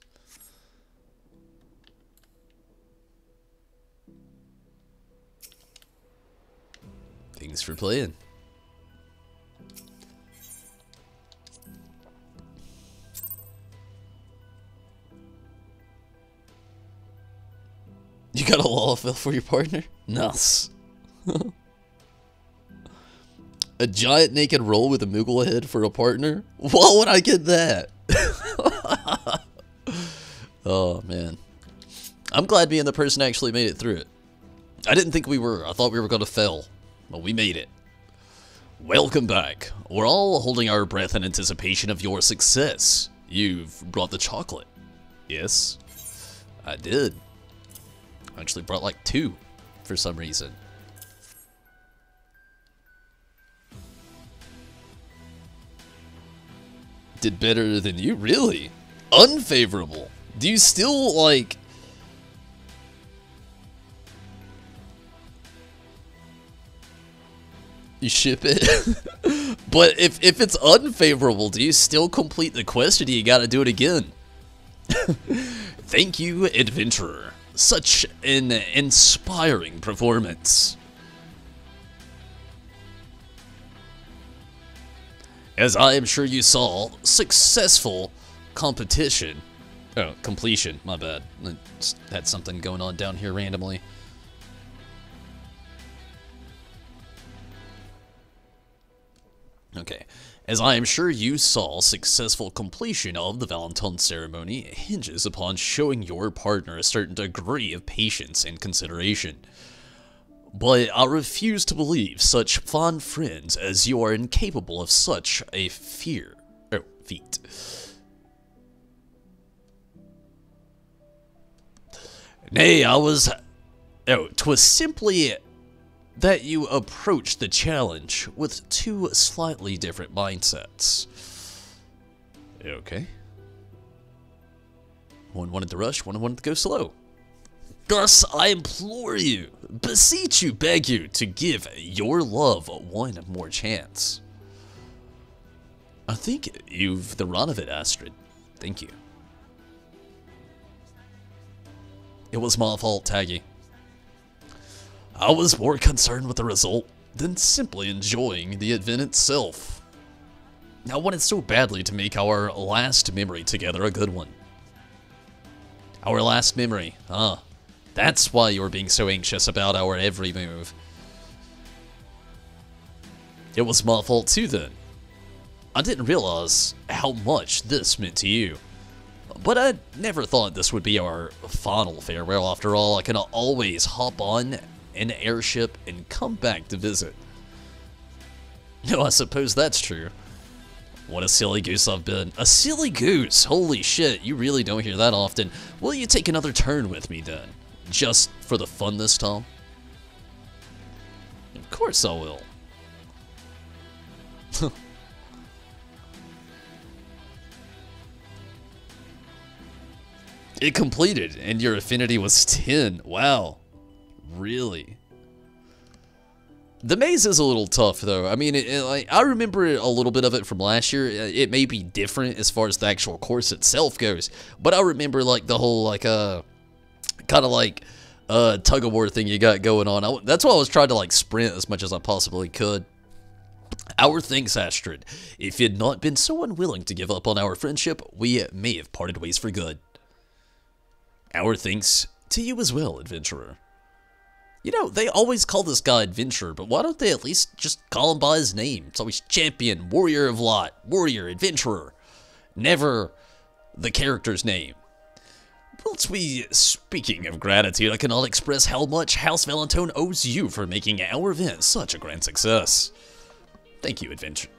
Thanks for playing. You got a Lalafell for your partner? Nice. A giant naked roll with a Moogle head for a partner? Why would I get that? Oh, man. I'm glad me and the person actually made it through it. I didn't think we were. I thought we were going to fail. But we made it. Welcome back. We're all holding our breath in anticipation of your success. You've brought the chocolate. Yes, I did. I actually brought like 2 for some reason. Did better than you? Really? Unfavorable. Do you still like... You ship it? But if it's unfavorable, do you still complete the quest or do you gotta do it again? Thank you, adventurer. Such an inspiring performance. As I am sure you saw, successful completion, my bad. I just had something going on down here randomly. Okay. As I am sure you saw, successful completion of the Valentine ceremony hinges upon showing your partner a certain degree of patience and consideration. But I refuse to believe such fond friends as you are incapable of such a feet. Nay, I was... Oh, 'twas simply that you approached the challenge with two slightly different mindsets. Okay. One wanted to rush, one wanted to go slow. Thus, I implore you, beseech you, beg you, to give your love one more chance. I think you've the run of it, Astrid. Thank you. It was my fault, Taggy. I was more concerned with the result than simply enjoying the event itself. I wanted so badly to make our last memory together a good one. Our last memory, that's why you were being so anxious about our every move. It was my fault too then. I didn't realize how much this meant to you. But I never thought this would be our final farewell. After all, I can always hop on an airship and come back to visit. No, I suppose that's true. What a silly goose I've been. A silly goose! Holy shit, you really don't hear that often. Will you take another turn with me then? Just for the fun this time? Of course I will. It completed, and your affinity was 10. Wow. Really? The maze is a little tough, though. I mean, like, I remember a little bit of it from last year. It may be different as far as the actual course itself goes, but I remember, like, the whole, like, kind of like, tug-of-war thing you got going on. That's why I was trying to, like, sprint as much as I possibly could. Our thanks, Astrid. If you had not been so unwilling to give up on our friendship, we may have parted ways for good. Our thanks to you as well, adventurer. You know, they always call this guy Adventurer, but why don't they at least just call him by his name? It's always Champion, Warrior of Light, Warrior, Adventurer. Never the character's name. Whilst speaking of gratitude, I cannot express how much House Valentine owes you for making our event such a grand success. Thank you, Adventurer.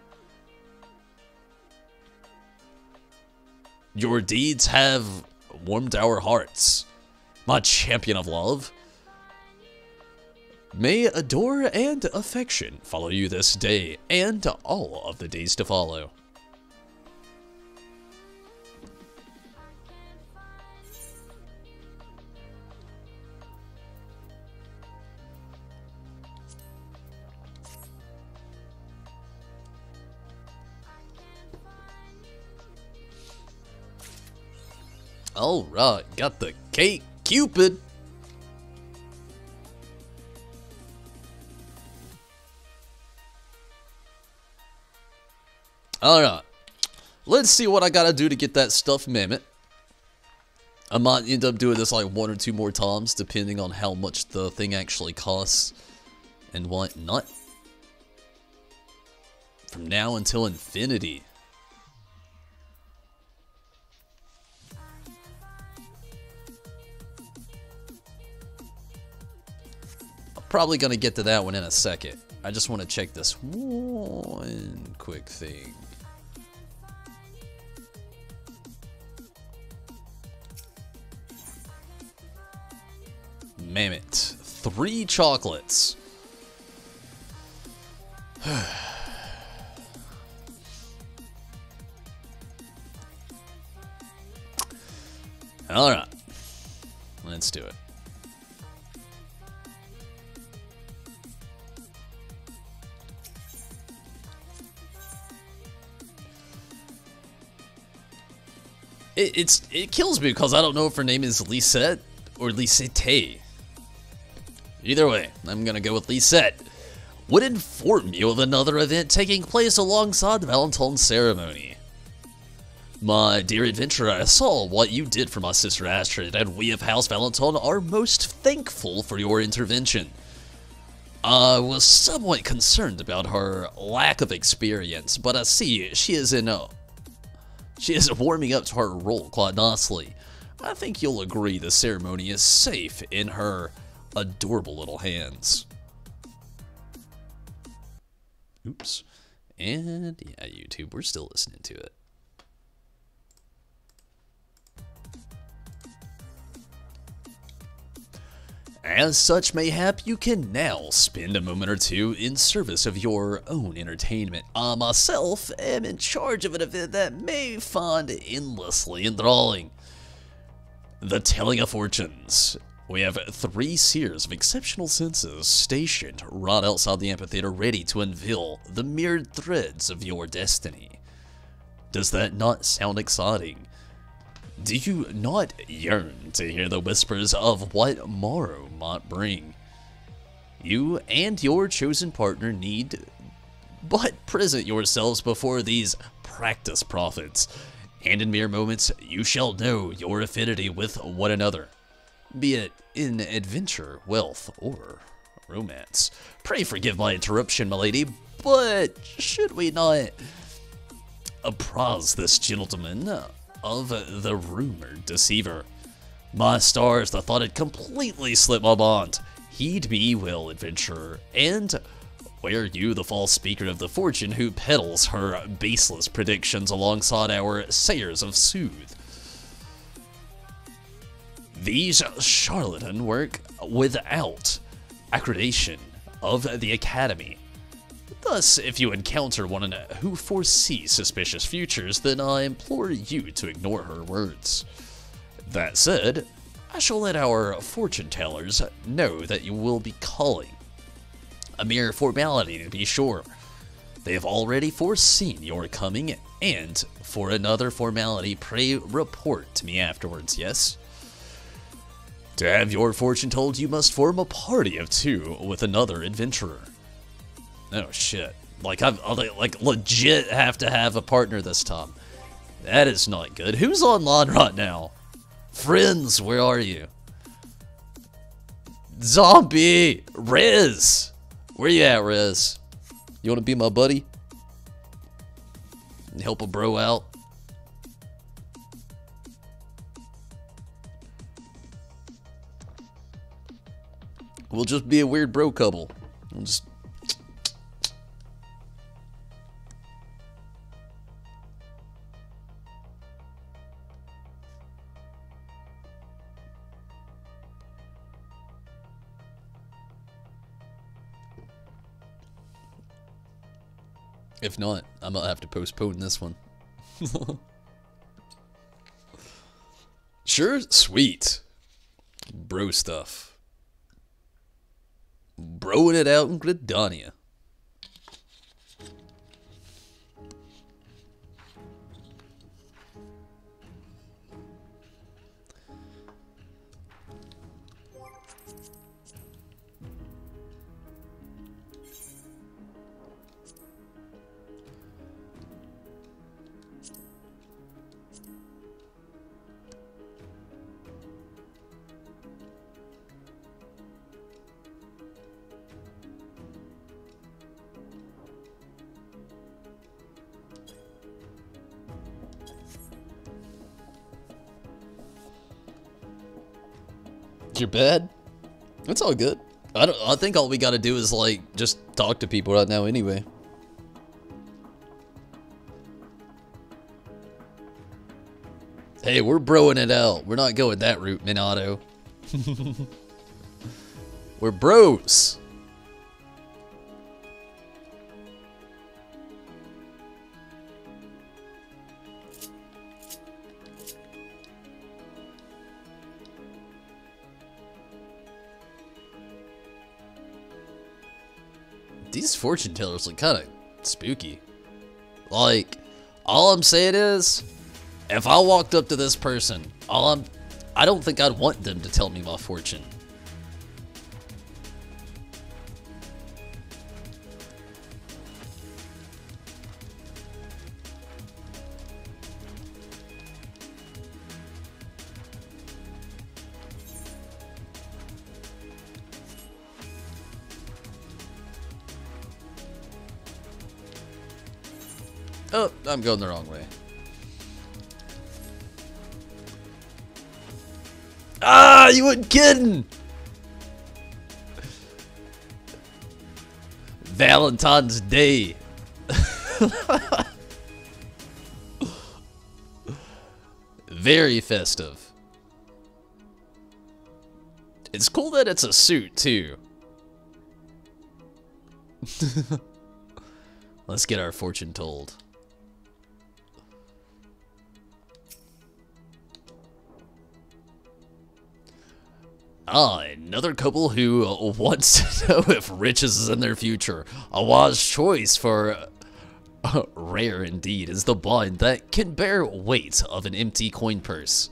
Your deeds have warmed our hearts, my champion of love. May adore and affection follow you this day and all of the days to follow. Alright, got the cake, Cupid. Alright, let's see what I gotta do to get that stuffed mammoth. I might end up doing this like 1 or 2 more times, depending on how much the thing actually costs and whatnot. From now until infinity. Probably gonna get to that one in a second. I just want to check this one quick thing. Mammoth. 3 chocolates. Alright. Let's do it. It kills me because I don't know if her name is Lisette or Lisette. Either way, I'm gonna go with Lisette. Would inform you of another event taking place alongside the Valentine's ceremony. My dear adventurer, I saw what you did for my sister Astrid, and we of House Valentine are most thankful for your intervention. I was somewhat concerned about her lack of experience, but I see she is warming up to her role quite nicely. I think you'll agree the ceremony is safe in her adorable little hands. Oops. And yeah, YouTube, we're still listening to it. As such, mayhap you can now spend a moment or two in service of your own entertainment. I myself am in charge of an event that may find endlessly enthralling. The Telling of Fortunes. We have 3 seers of exceptional senses stationed right outside the amphitheater, ready to unveil the mirrored threads of your destiny. Does that not sound exciting? Do you not yearn to hear the whispers of what morrow might bring? You and your chosen partner need but present yourselves before these practice prophets, and in mere moments you shall know your affinity with one another, be it in adventure, wealth, or romance. Pray forgive my interruption, milady, but should we not apprise this gentleman of the rumored deceiver? My stars, the thought had completely slipped my mind. Heed me well, adventurer, and where you, the false speaker of the fortune who peddles her baseless predictions alongside our sayers of sooth. These charlatans work without accreditation of the Academy. Thus, if you encounter one who foresees suspicious futures, then I implore you to ignore her words. That said, I shall let our fortune tellers know that you will be calling. A mere formality, to be sure. They have already foreseen your coming, and for another formality, pray report to me afterwards, yes? To have your fortune told, you must form a party of 2 with another adventurer. Oh shit. Like, I legit have to have a partner this time. That is not good. Who's online right now? Friends, where are you? Zombie! Riz! Where you at, Riz? You wanna be my buddy? And help a bro out? We'll just be a weird bro couple. We'll just... If not, I might have to postpone this one. Sure, sweet. Bro stuff. Broing it out in Gridania. You're bad? It's all good. I think all we gotta do is like just talk to people right now anyway. Hey, we're broing it out. We're not going that route, Minato. We're bros. These fortune tellers look kind of spooky. Like, all I'm saying is, if I walked up to this person, I don't think I'd want them to tell me my fortune. Oh, I'm going the wrong way. Ah, you weren't kidding! Valentine's Day. Very festive. It's cool that it's a suit, too. Let's get our fortune told. Another couple who wants to know if riches is in their future. A wise choice for rare indeed is the bond that can bear weight of an empty coin purse.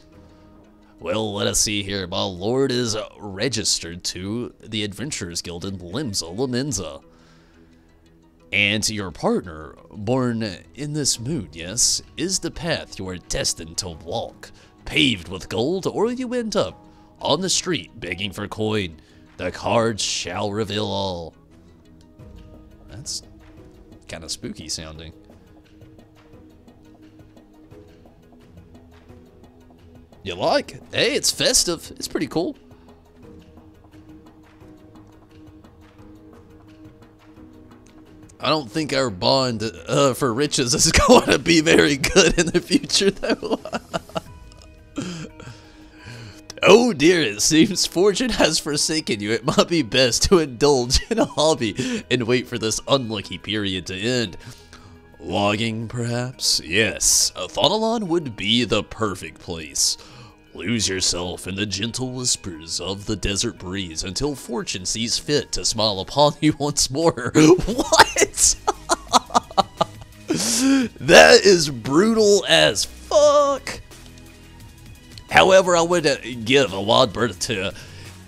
Well, let us see here. My lord is registered to the Adventurers Guild in Limsa Lamenza. And your partner, born in this mood, yes, is the path you are destined to walk. Paved with gold, or you end up on the street begging for coin. The cards shall reveal all. That's kind of spooky sounding. You like? Hey, it's festive. It's pretty cool. I don't think our bond for riches is going to be very good in the future, though. Oh dear, it seems fortune has forsaken you. It might be best to indulge in a hobby and wait for this unlucky period to end. Logging, perhaps? Yes, Thonalon would be the perfect place. Lose yourself in the gentle whispers of the desert breeze until fortune sees fit to smile upon you once more. What? That is brutal as fuck. However, I would give a wide berth to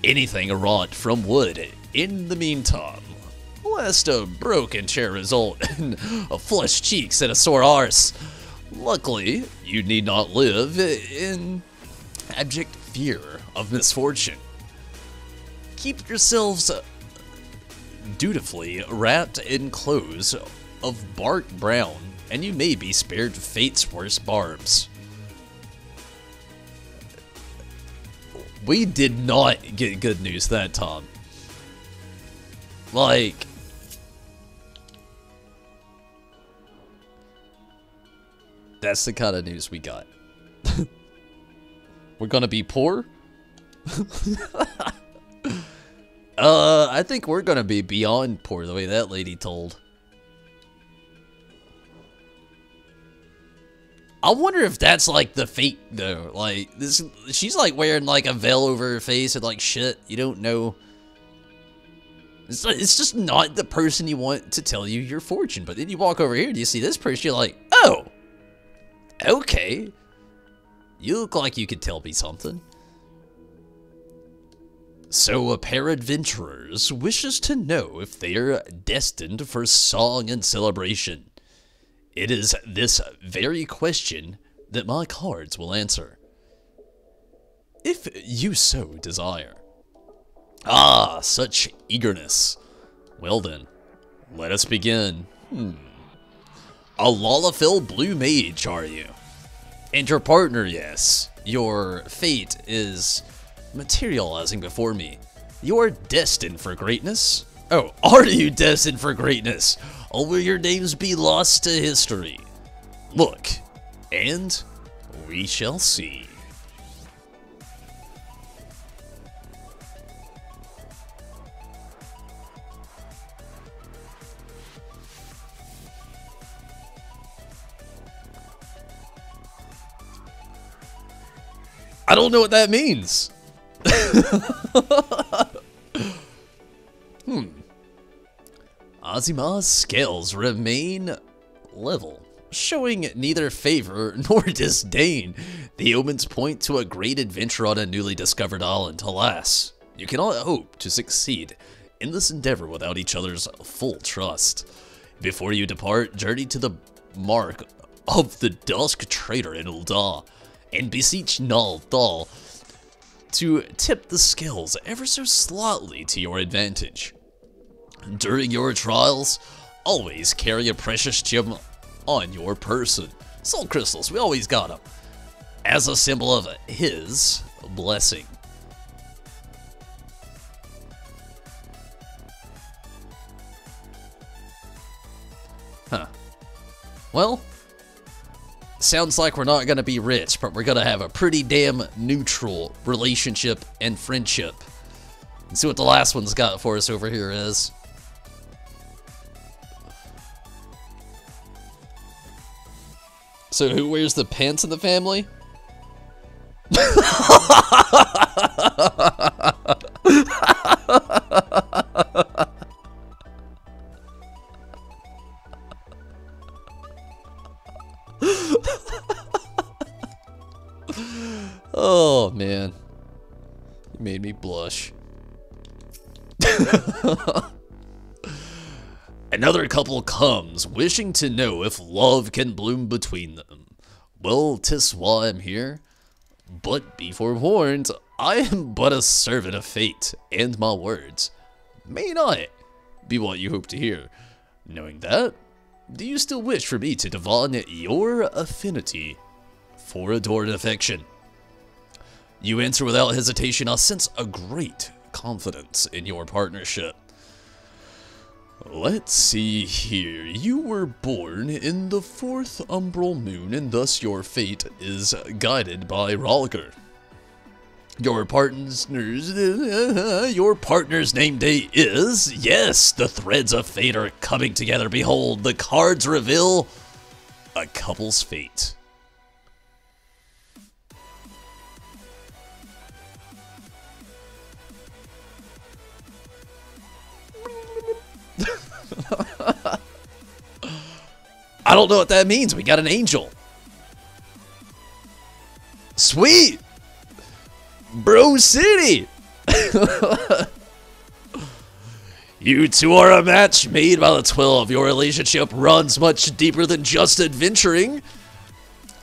anything wrought from wood in the meantime, lest a broken chair result in a flushed cheeks and a sore arse. Luckily, you need not live in abject fear of misfortune. Keep yourselves dutifully wrapped in clothes of bark brown, and you may be spared fate's worst barbs. We did not get good news that time. Like, that's the kind of news we got. We're gonna be poor? I think we're gonna be beyond poor, the way that lady told. I wonder if that's like the fake though. Like this, she's like wearing like a veil over her face and like shit. You don't know. It's just not the person you want to tell you your fortune. But then you walk over here and you see this person. You're like, oh, okay. You look like you could tell me something. So a pair of adventurers wishes to know if they are destined for song and celebration. It is this very question that my cards will answer, if you so desire. Ah, such eagerness. Well then, let us begin. A Lalafell Blue Mage, are you? And your partner, yes. Your fate is materializing before me. You are destined for greatness. Oh, are you destined for greatness? Or will your names be lost to history? Look, and we shall see. I don't know what that means. Azima's scales remain level, showing neither favor nor disdain. The omens point to a great adventure on a newly discovered island. Alas, you cannot hope to succeed in this endeavor without each other's full trust. Before you depart, journey to the mark of the Dusk Trader in Ul'dah, and beseech Nal Thal to tip the scales ever so slightly to your advantage. During your trials, always carry a precious gem on your person. Soul crystals, we always got them, as a symbol of his blessing. Huh. Well, sounds like we're not going to be rich, but we're going to have a pretty damn neutral relationship and friendship. Let's see what the last one's got for us over here is. So who wears the pants in the family? Oh man, you made me blush. Another couple comes, wishing to know if love can bloom between them. Well, 'tis why I'm here. But be forewarned, I am but a servant of fate, and my words may not be what you hope to hear. Knowing that, do you still wish for me to divine your affinity for adored affection? You answer without hesitation. I sense a great confidence in your partnership. Let's see here. You were born in the 4th umbral moon, and thus your fate is guided by Rolliker. Your partner's name day is, yes, the threads of fate are coming together. Behold, the cards reveal a couple's fate. I don't know what that means. We got an angel. Sweet. Bro City. You two are a match made by the 12. Your relationship runs much deeper than just adventuring.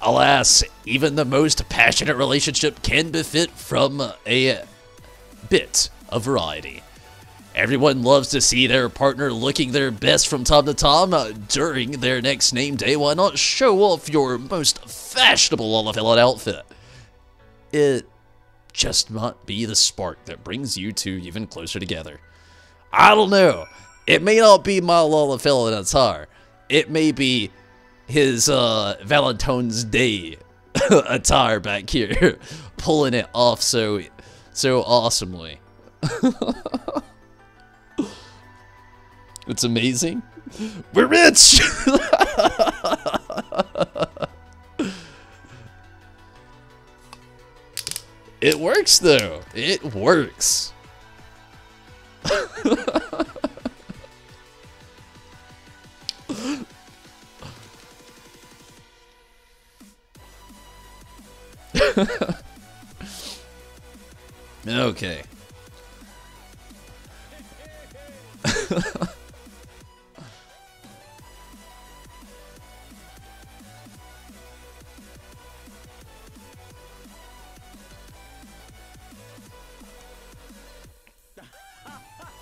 Alas, even the most passionate relationship can benefit from a bit of variety. Everyone loves to see their partner looking their best from time to time during their next name day. Why not show off your most fashionable Lollifellow outfit? It just might be the spark that brings you two even closer together. I don't know. It may not be my Lollifellow attire. It may be his Valentine's Day attire back here, pulling it off so awesomely. It's amazing. We're rich! It works, though. It works. Okay.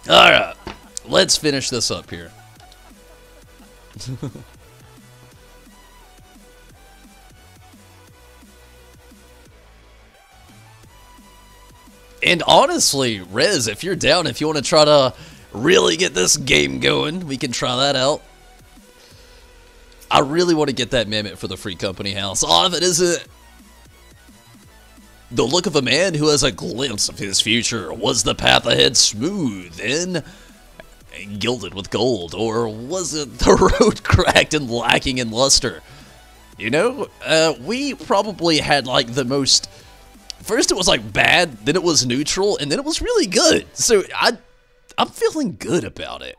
Alright, let's finish this up here. And honestly, Rez, if you're down, if you want to try to really get this game going, we can try that out. I really want to get that mammoth for the free company house. Oh, if it isn't the look of a man who has a glimpse of his future. Was the path ahead smooth and gilded with gold, or was it the road cracked and lacking in luster? You know, we probably had like the most... First it was like bad, then it was neutral, and then it was really good. So I'm feeling good about it,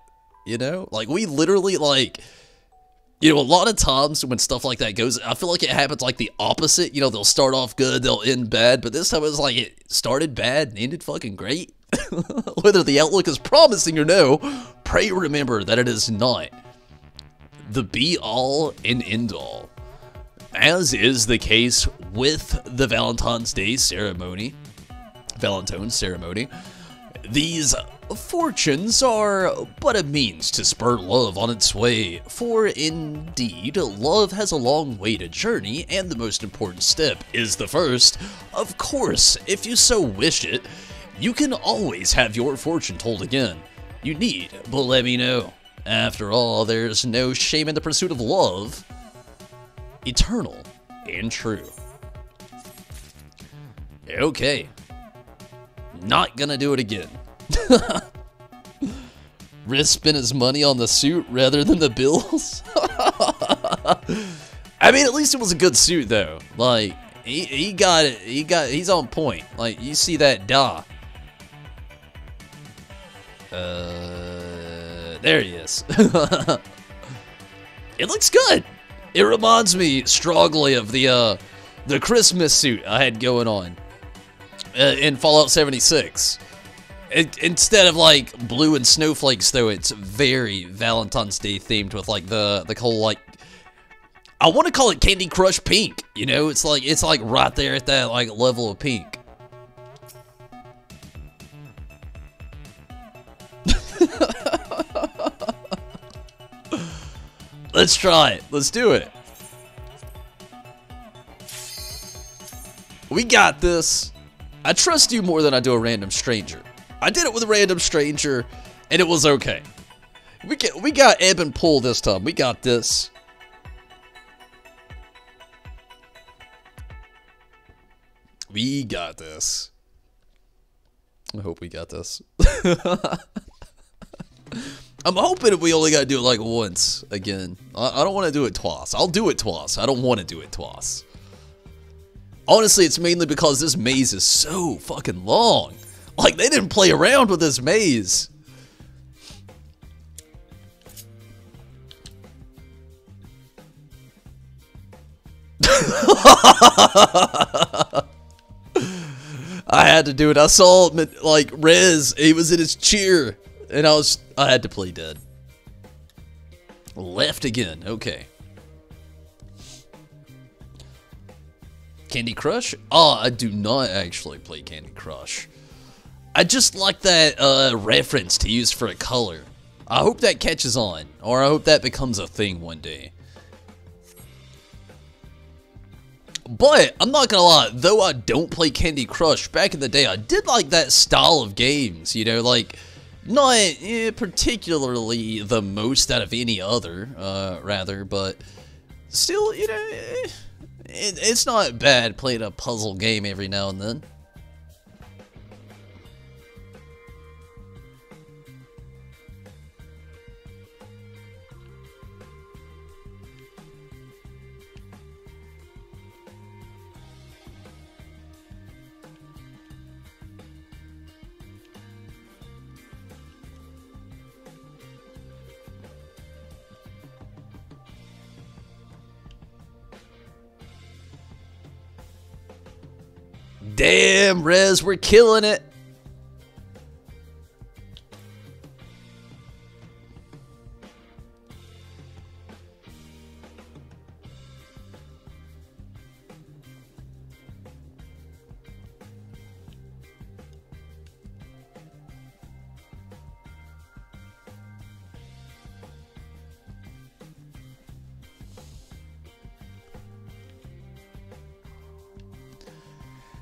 you know? Like, we literally, like... You know, a lot of times when stuff like that goes, I feel like it happens like the opposite. You know, they'll start off good, they'll end bad. But this time it was like it started bad and ended fucking great. Whether the outlook is promising or no, pray remember that it is not the be-all and end-all. As is the case with the Valentine's ceremony. These fortunes are but a means to spur love on its way, for indeed, love has a long way to journey, and the most important step is the first. Of course, if you so wish it, you can always have your fortune told again. You need but let me know. After all, there's no shame in the pursuit of love, eternal and true. Okay, not gonna do it again. Riz spent his money on the suit rather than the bills. I mean, at least it was a good suit though. Like he got it. He's on point. Like you see that da. There he is. It looks good. It reminds me strongly of the Christmas suit I had going on in Fallout 76. Instead of like blue and snowflakes, though, it's very Valentine's Day themed with like the whole like, I want to call it Candy Crush pink. You know, it's like right there at that like level of pink. Let's try it. Let's do it. We got this. I trust you more than I do a random stranger. I did it with a random stranger, and it was okay. We got ebb and pull this time. We got this. We got this. I hope we got this. I'm hoping we only gotta do it like once again. I don't want to do it twice. I'll do it twice. I don't want to do it twice. Honestly, it's mainly because this maze is so fucking long. Like, they didn't play around with this maze. I had to do it. I saw, like, Rez, he was in his chair. And I had to play dead. Left again, okay. Candy Crush? Oh, I do not actually play Candy Crush. I just like that reference to use for a color. I hope that catches on, or I hope that becomes a thing one day. But, I'm not gonna lie, though I don't play Candy Crush, back in the day I did like that style of games, you know, like, not particularly the most out of any other, rather, but still, you know, it's not bad playing a puzzle game every now and then. Damn, Rez, we're killing it.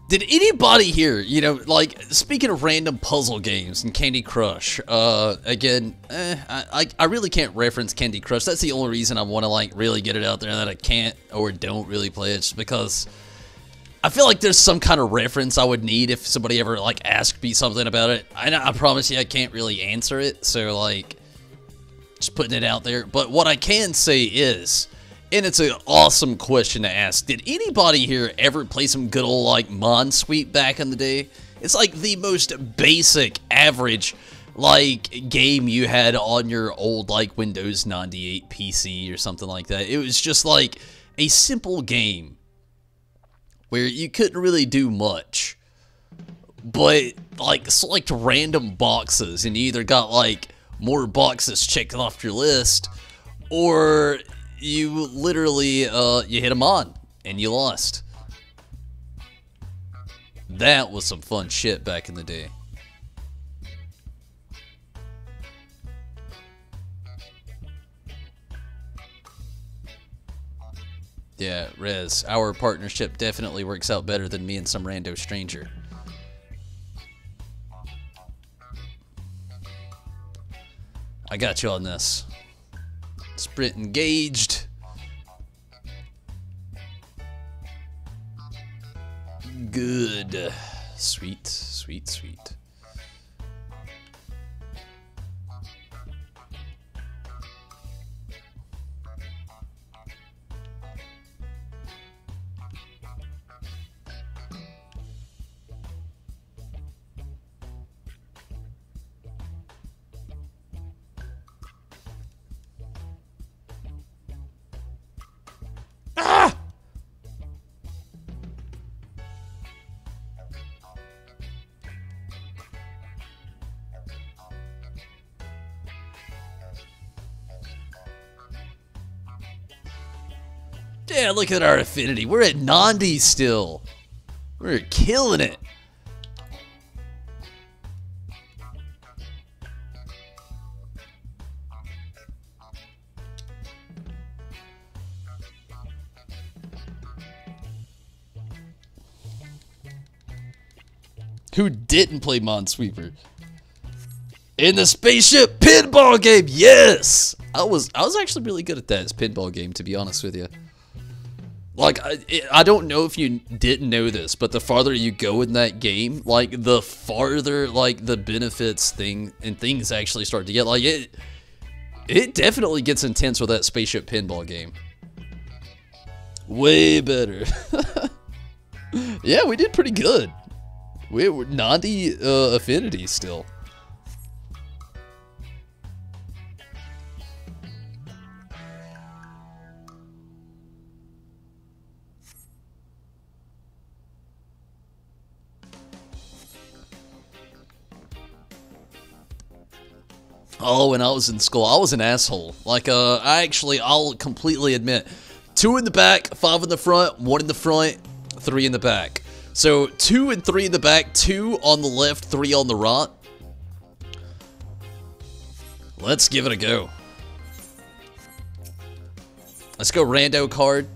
Did anybody here, you know, like, speaking of random puzzle games and Candy Crush, again, I really can't reference Candy Crush. That's the only reason I want to, like, really get it out there that I can't or don't really play it, just because I feel like there's some kind of reference I would need if somebody ever, like, asked me something about it. I promise you I can't really answer it, so, like, just putting it out there. But what I can say is, and it's an awesome question to ask, did anybody here ever play some good old, like, Minesweeper back in the day? It's like the most basic, average, like, game you had on your old, like, Windows 98 PC or something like that. It was just, like, a simple game where you couldn't really do much, but, like, select random boxes, and you either got, like, more boxes checked off your list, or you literally, you hit them on, and you lost. That was some fun shit back in the day. Yeah, Rez, our partnership definitely works out better than me and some rando stranger. I got you on this. Sprint engaged. Good. Sweet, sweet, sweet. Yeah, look at our affinity. We're at 90 still. We're killing it. Who didn't play Minesweeper? In the spaceship pinball game, yes! I was actually really good at that as pinball game, to be honest with you. Like, I don't know if you didn't know this, but the farther you go in that game, like, the farther, like, the benefits things actually start to get. Like, it definitely gets intense with that spaceship pinball game. Way better. Yeah, we did pretty good. We were 90 affinity still. Oh, when I was in school, I was an asshole. Like, I'll completely admit, 2 in the back, 5 in the front, 1 in the front, 3 in the back. So, 2 and 3 in the back, 2 on the left, 3 on the right. Let's give it a go. Let's go rando card.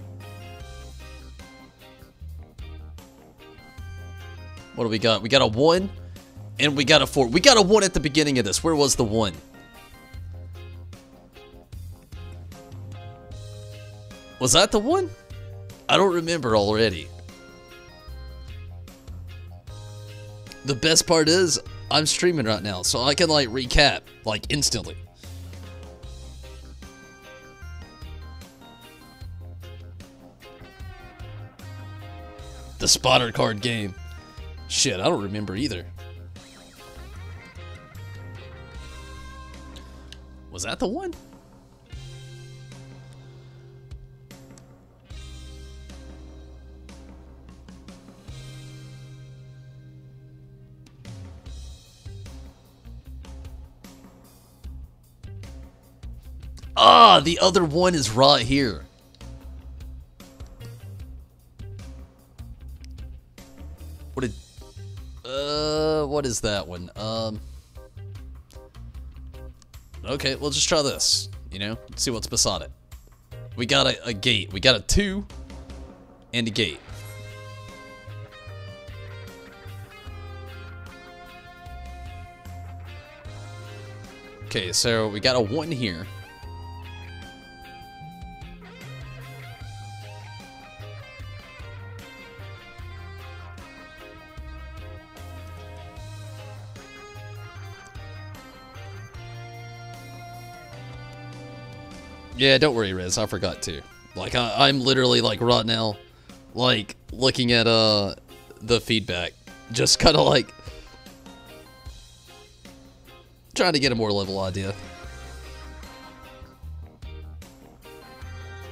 What do we got? We got a 1, and we got a 4. We got a 1 at the beginning of this. Where was the 1? Was that the 1? I don't remember already. The best part is, I'm streaming right now, so I can, like, recap, like, instantly. The spotter card game. Shit, I don't remember either. Was that the 1? Ah, the other 1 is right here. What is that one? Okay, we'll just try this, you know, see what's beside it. We got a gate. We got a 2 and a gate. Okay, so we got a 1 here. Yeah, don't worry, Riz. I forgot to. Like, I'm literally, like, right now, like, looking at, the feedback. Just kind of, like, trying to get a more level idea.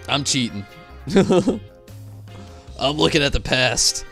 I'm cheating. I'm looking at the past.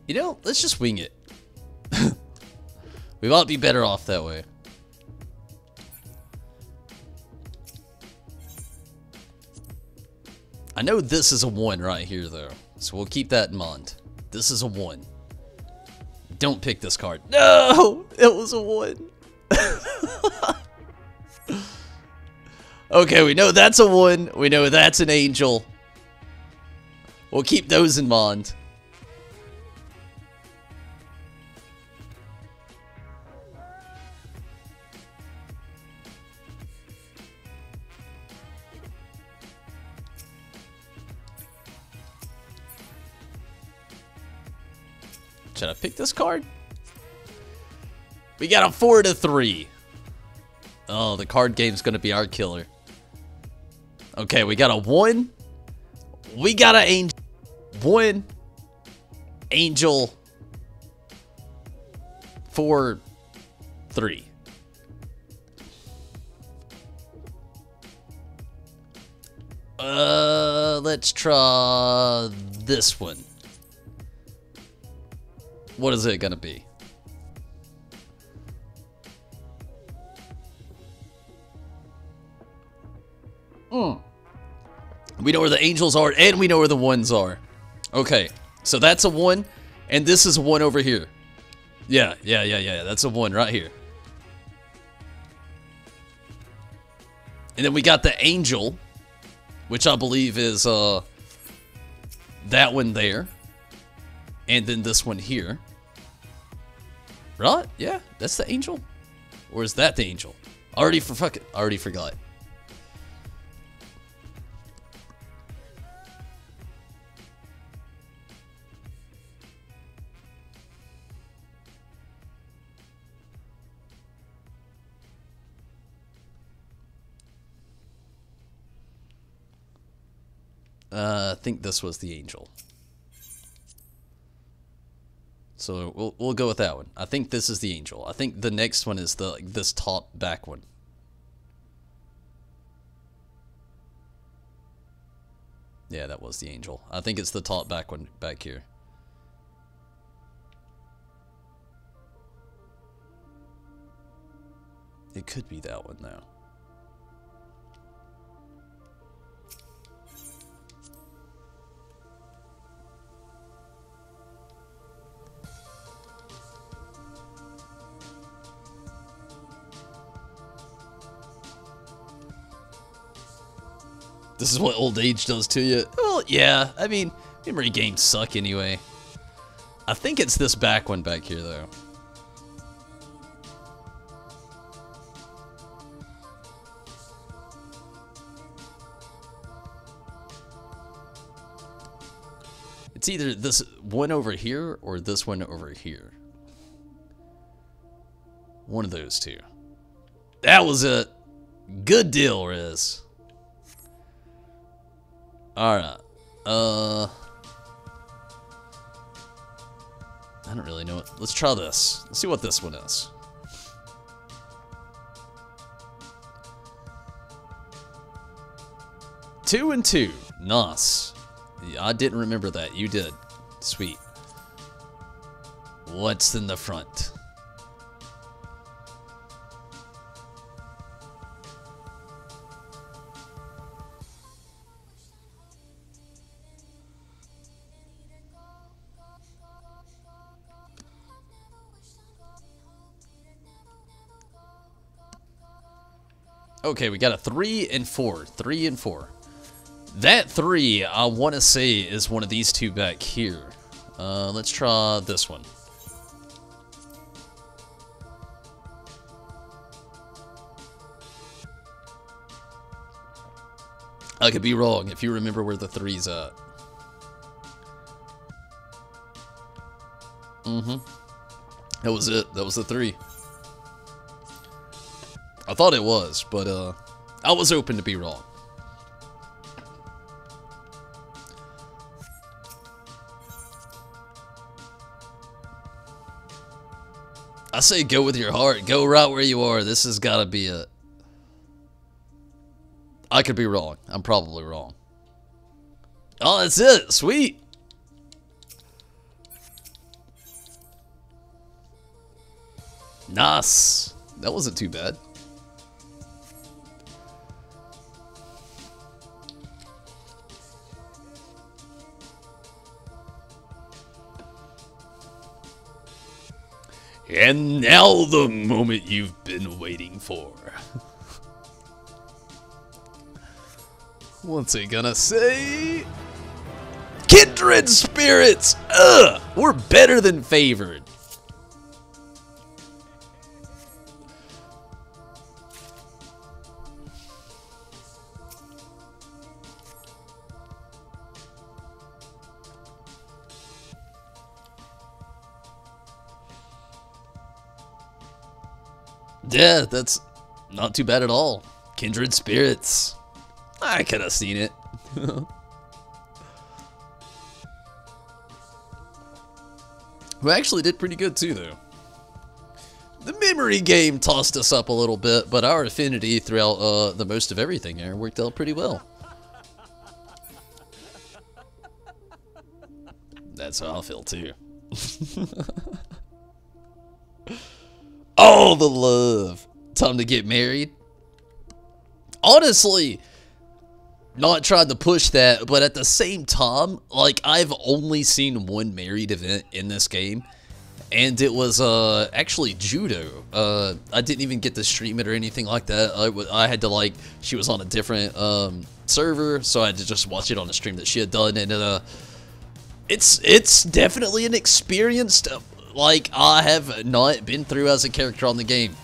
You know, let's just wing it. We might be better off that way. I know this is a 1 right here, though. So we'll keep that in mind. This is a 1. Don't pick this card. No! It was a 1. Okay, we know that's a 1. We know that's an angel. We'll keep those in mind. Should I pick this card? We got a 4 to 3. Oh, the card game's gonna be our killer. Okay, we got a 1. We got an angel. 1. Angel. 4. 3. Let's try this one. What is it gonna be? We know where the angels are, and we know where the 1s are. Okay, so that's a 1, and this is a 1 over here. Yeah, that's a 1 right here. And then we got the angel, which I believe is that one there. And then this one here. Right? Yeah, that's the angel. Or is that the angel? Already forgot. I think this was the angel. So we'll go with that one. I think this is the angel. I think the next one is the this top back one. Yeah, that was the angel. I think it's the top back one back here. It could be that one though. This is what old age does to you. Well, yeah. I mean, memory games suck anyway. I think it's this back one back here, though. It's either this one over here or this one over here. One of those two. That was a good deal, Riz. Alright. I don't really know it. Let's try this. Let's see what this one is. Two and 2. Nice. Yeah, I didn't remember that. You did. Sweet. What's in the front? Okay, we got a 3 and 4. 3 and 4. That 3, I want to say, is one of these two back here. Let's try this one. I could be wrong if you remember where the 3's at. That was it. That was the 3. I thought it was, but I was open to be wrong. I say go with your heart. Go right where you are. This has got to be it. I could be wrong. I'm probably wrong. Oh, that's it. Sweet. Nice. That wasn't too bad. And now the moment you've been waiting for. What's he gonna say? Kindred spirits! Ugh! We're better than favored. Yeah, that's not too bad at all. Kindred spirits. I could have seen it. Who actually did pretty good too, though. The memory game tossed us up a little bit, but our affinity throughout the most of everything there worked out pretty well. That's how I feel too. Oh, the love. Time to get married. Honestly, not trying to push that, but at the same time, like, I've only seen one married event in this game, and it was actually judo. I didn't even get to stream it or anything like that. I had to, like, she was on a different server, so I had to just watch it on a stream that she had done, and it's definitely an experience like I have not been through as a character on the game.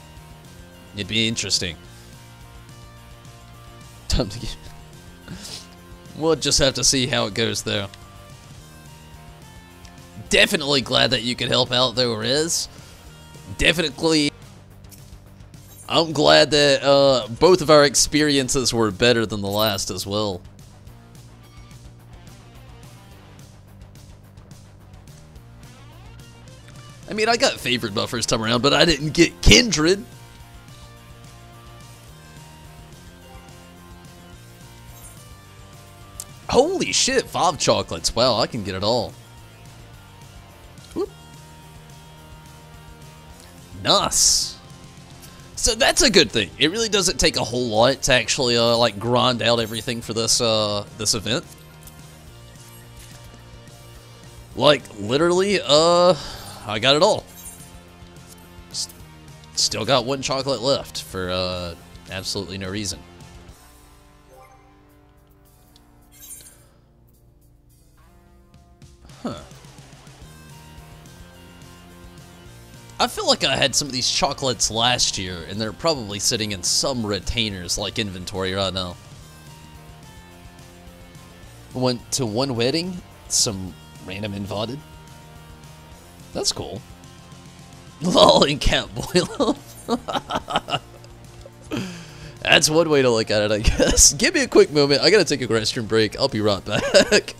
It'd be interesting. Time to get. We'll just have to see how it goes, though. Definitely glad that you could help out, though, Riz. Definitely. I'm glad that both of our experiences were better than the last as well. I mean, I got favored my first time around, but I didn't get Kindred. Holy shit, 5 chocolates. Wow, I can get it all. Whoop. Nice. So that's a good thing. It really doesn't take a whole lot to actually like grind out everything for this this event. Like literally, I got it all. Still got 1 chocolate left for absolutely no reason. Huh. I feel like I had some of these chocolates last year, and they're probably sitting in some retainers like inventory right now. Went to 1 wedding, some random invited. That's cool. Lolling cat boil. That's one way to look at it, I guess. Give me a quick moment. I gotta take a restroom break. I'll be right back.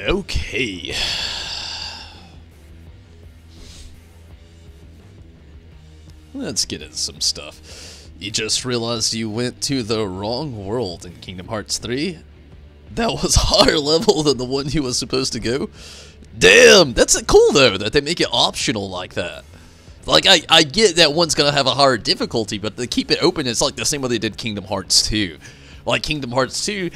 Okay. Let's get into some stuff. You just realized you went to the wrong world in Kingdom Hearts 3? That was higher level than the one you was supposed to go? Damn, that's cool though, that they make it optional like that. Like, I get that one's gonna have a higher difficulty, but to keep it open, it's like the same way they did Kingdom Hearts 2. Like, Kingdom Hearts 2,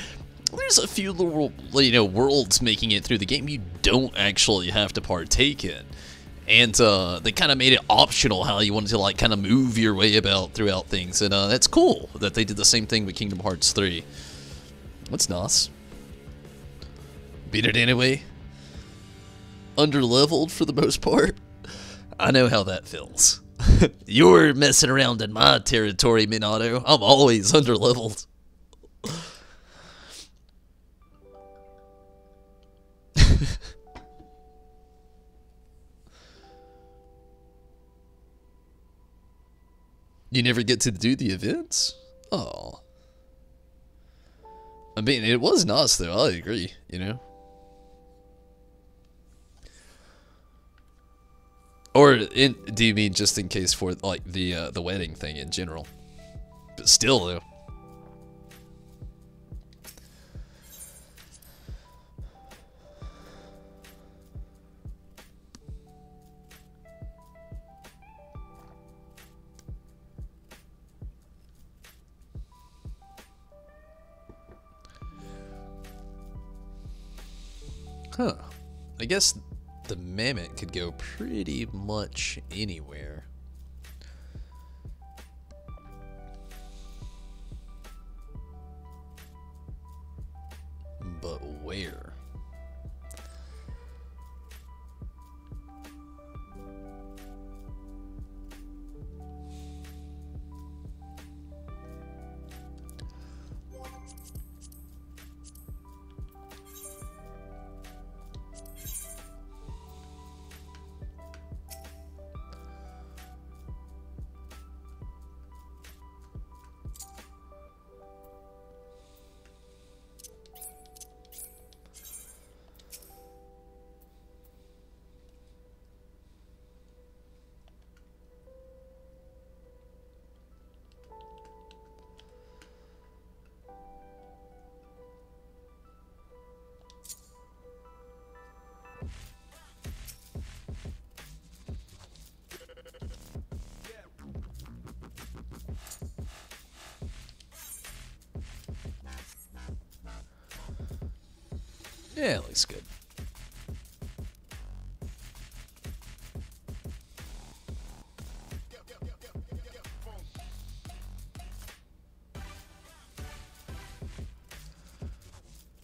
there's a few little, you know, worlds making it through the game you don't actually have to partake in. And they kind of made it optional how you wanted to, like, kind of move your way about throughout things. And that's cool that they did the same thing with Kingdom Hearts 3. What's nice? Beat it anyway. Underleveled for the most part. I know how that feels. You're messing around in my territory, Minato. I'm always underleveled. You never get to do the events? Oh. I mean, it was nice though, I agree, you know? Or, do you mean just in case for, like, the wedding thing in general? But still, though. Huh. I guess the mammoth could go pretty much anywhere. But where? Yeah, it looks good.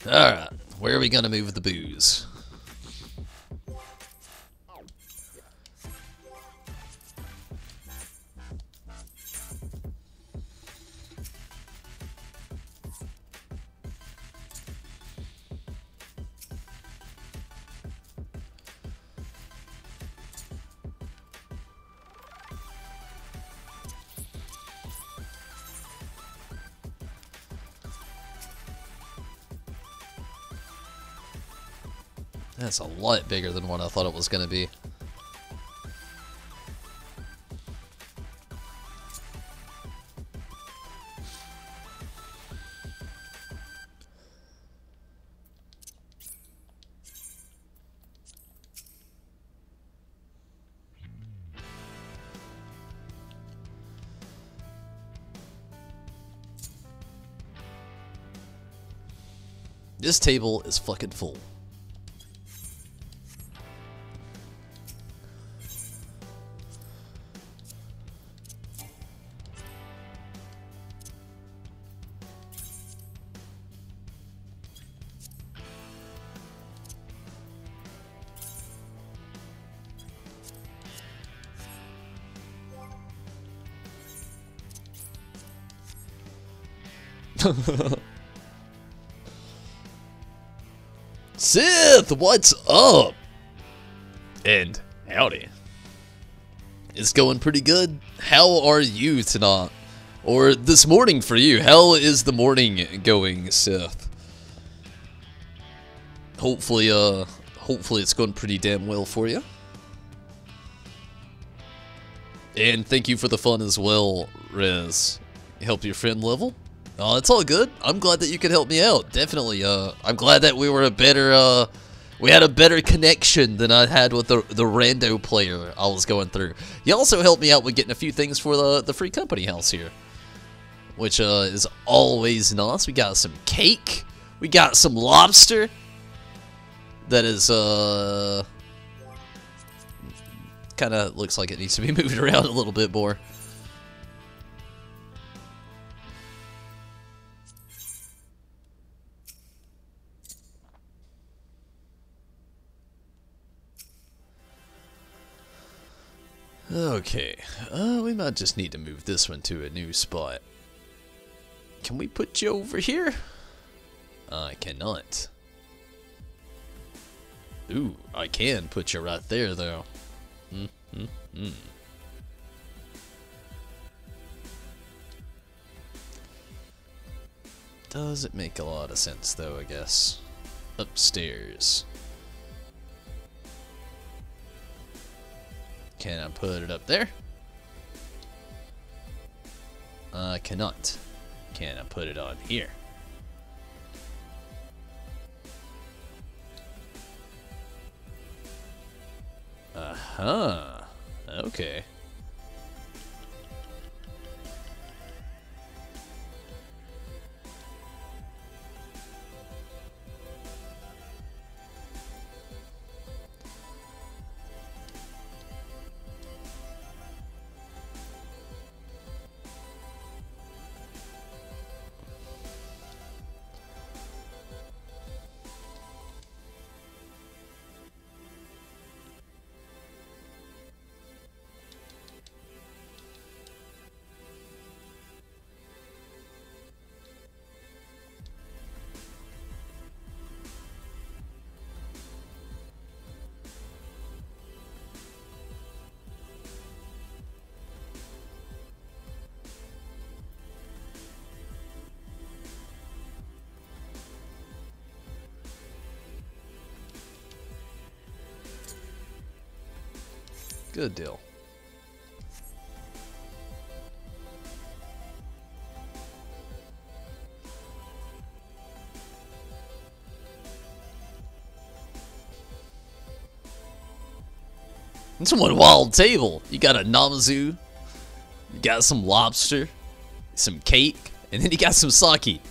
Alright, where are we gonna move the booze? That's a lot bigger than what I thought it was going to be. This table is fucking full. Sith, what's up? And howdy. It's going pretty good. How are you tonight? Or this morning for you. How is the morning going, Sith? Hopefully it's going pretty damn well for you. And thank you for the fun as well, Rez. Help your friend level? Oh, it's all good. I'm glad that you could help me out. Definitely. I'm glad that we were a better, we had a better connection than I had with the rando player I was going through. You also helped me out with getting a few things for the free company house here, which is always nice. We got some cake. We got some lobster. That is, kind of looks like it needs to be moved around a little bit more. Okay, we might just need to move this one to a new spot. Can we put you over here? I cannot. Ooh, I can put you right there, though. Doesn't make a lot of sense, though, I guess. Upstairs. Can I put it up there? I cannot. Can I put it on here? Uh-huh. Okay. Good deal. It's one wild table. You got a namazu, you got some lobster, some cake, and then you got some sake.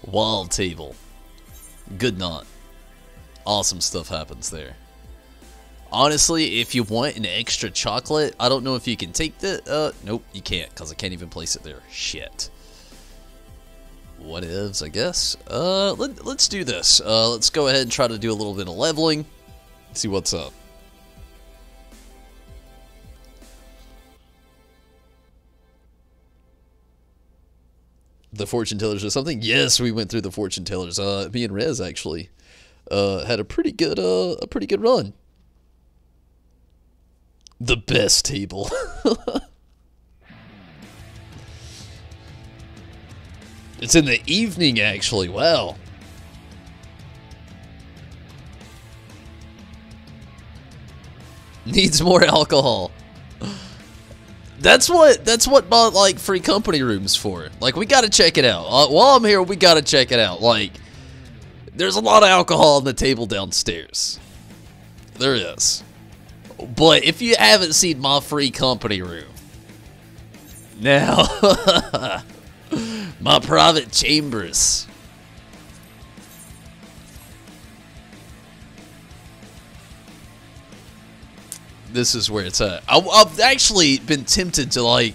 Wild table. Good knot. Awesome stuff happens there. Honestly, if you want an extra chocolate, I don't know if you can take that. Nope, you can't, because I can't even place it there. Shit. What ifs, I guess. Let's do this. Let's go ahead and try to do a little bit of leveling. See what's up. The fortune tellers or something? Yes, we went through the fortune tellers. Me and Rez actually had a pretty good run. The best table. It's in the evening, actually. Wow. Needs more alcohol. That's what bought like free company rooms for. Like, we gotta check it out. While I'm here, we gotta check it out. Like, there's a lot of alcohol on the table downstairs. There is. But if you haven't seen my free company room, now, my private chambers. This is where it's at. I've actually been tempted to, like,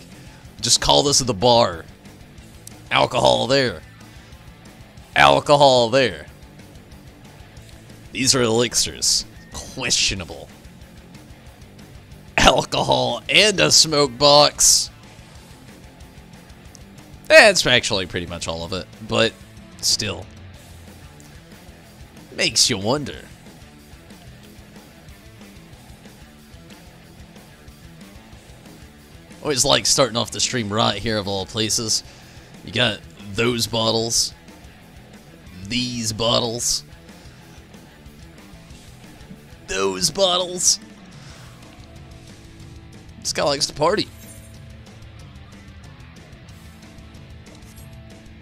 just call this the bar. Alcohol there. Alcohol there. These are elixirs. Questionable. Alcohol and a smoke box. That's actually pretty much all of it, but still. Makes you wonder. Always like starting off the stream right here of all places. You got those bottles. These bottles. Those bottles. This guy likes to party.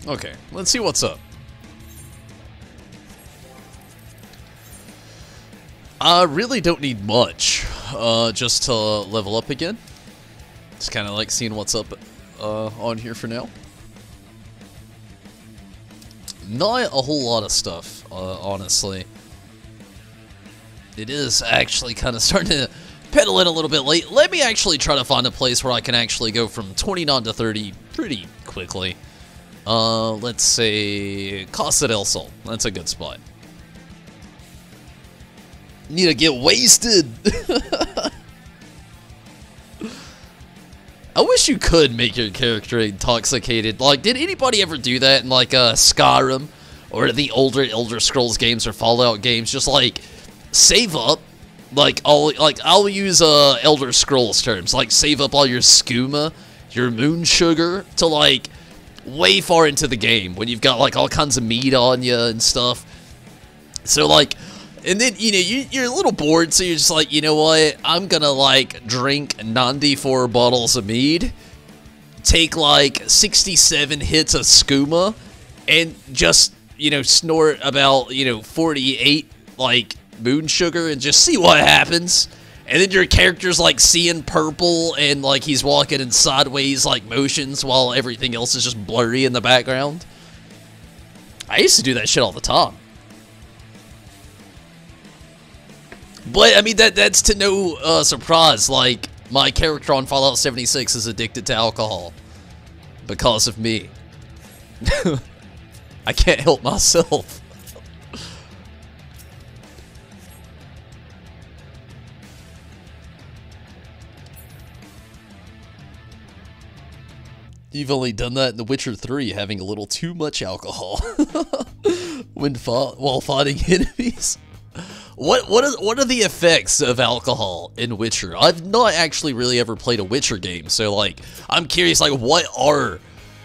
Okay, let's see what's up. I really don't need much, just to level up again. Just kind of like seeing what's up on here for now. Not a whole lot of stuff, honestly. It is actually kind of starting to pedal in a little bit late. Let me actually try to find a place where I can actually go from 29 to 30 pretty quickly. Let's say Casa del Sol. That's a good spot. Need to get wasted. I wish you could make your character intoxicated. Like, did anybody ever do that in, like, Skyrim? Or the older Elder Scrolls games or Fallout games? Just, like, save up. Like, I'll use, Elder Scrolls terms. Like, save up all your skooma, your moon sugar, to, like, way far into the game. When you've got, like, all kinds of meat on you and stuff. So, like... And then, you know, you're a little bored, so you're just like, you know what? I'm gonna, like, drink 94 bottles of mead, take, like, 67 hits of skooma, and just, you know, snort about, you know, 48, like, moon sugar, and just see what happens. And then your character's, like, seeing purple, and, like, he's walking in sideways, like, motions, while everything else is just blurry in the background. I used to do that shit all the time. But, I mean, that's to no surprise. Like, my character on Fallout 76 is addicted to alcohol. Because of me. I can't help myself. You've only done that in The Witcher 3, having a little too much alcohol. While fighting enemies. What are the effects of alcohol in Witcher? I've not actually really ever played a Witcher game, so like I'm curious, like what are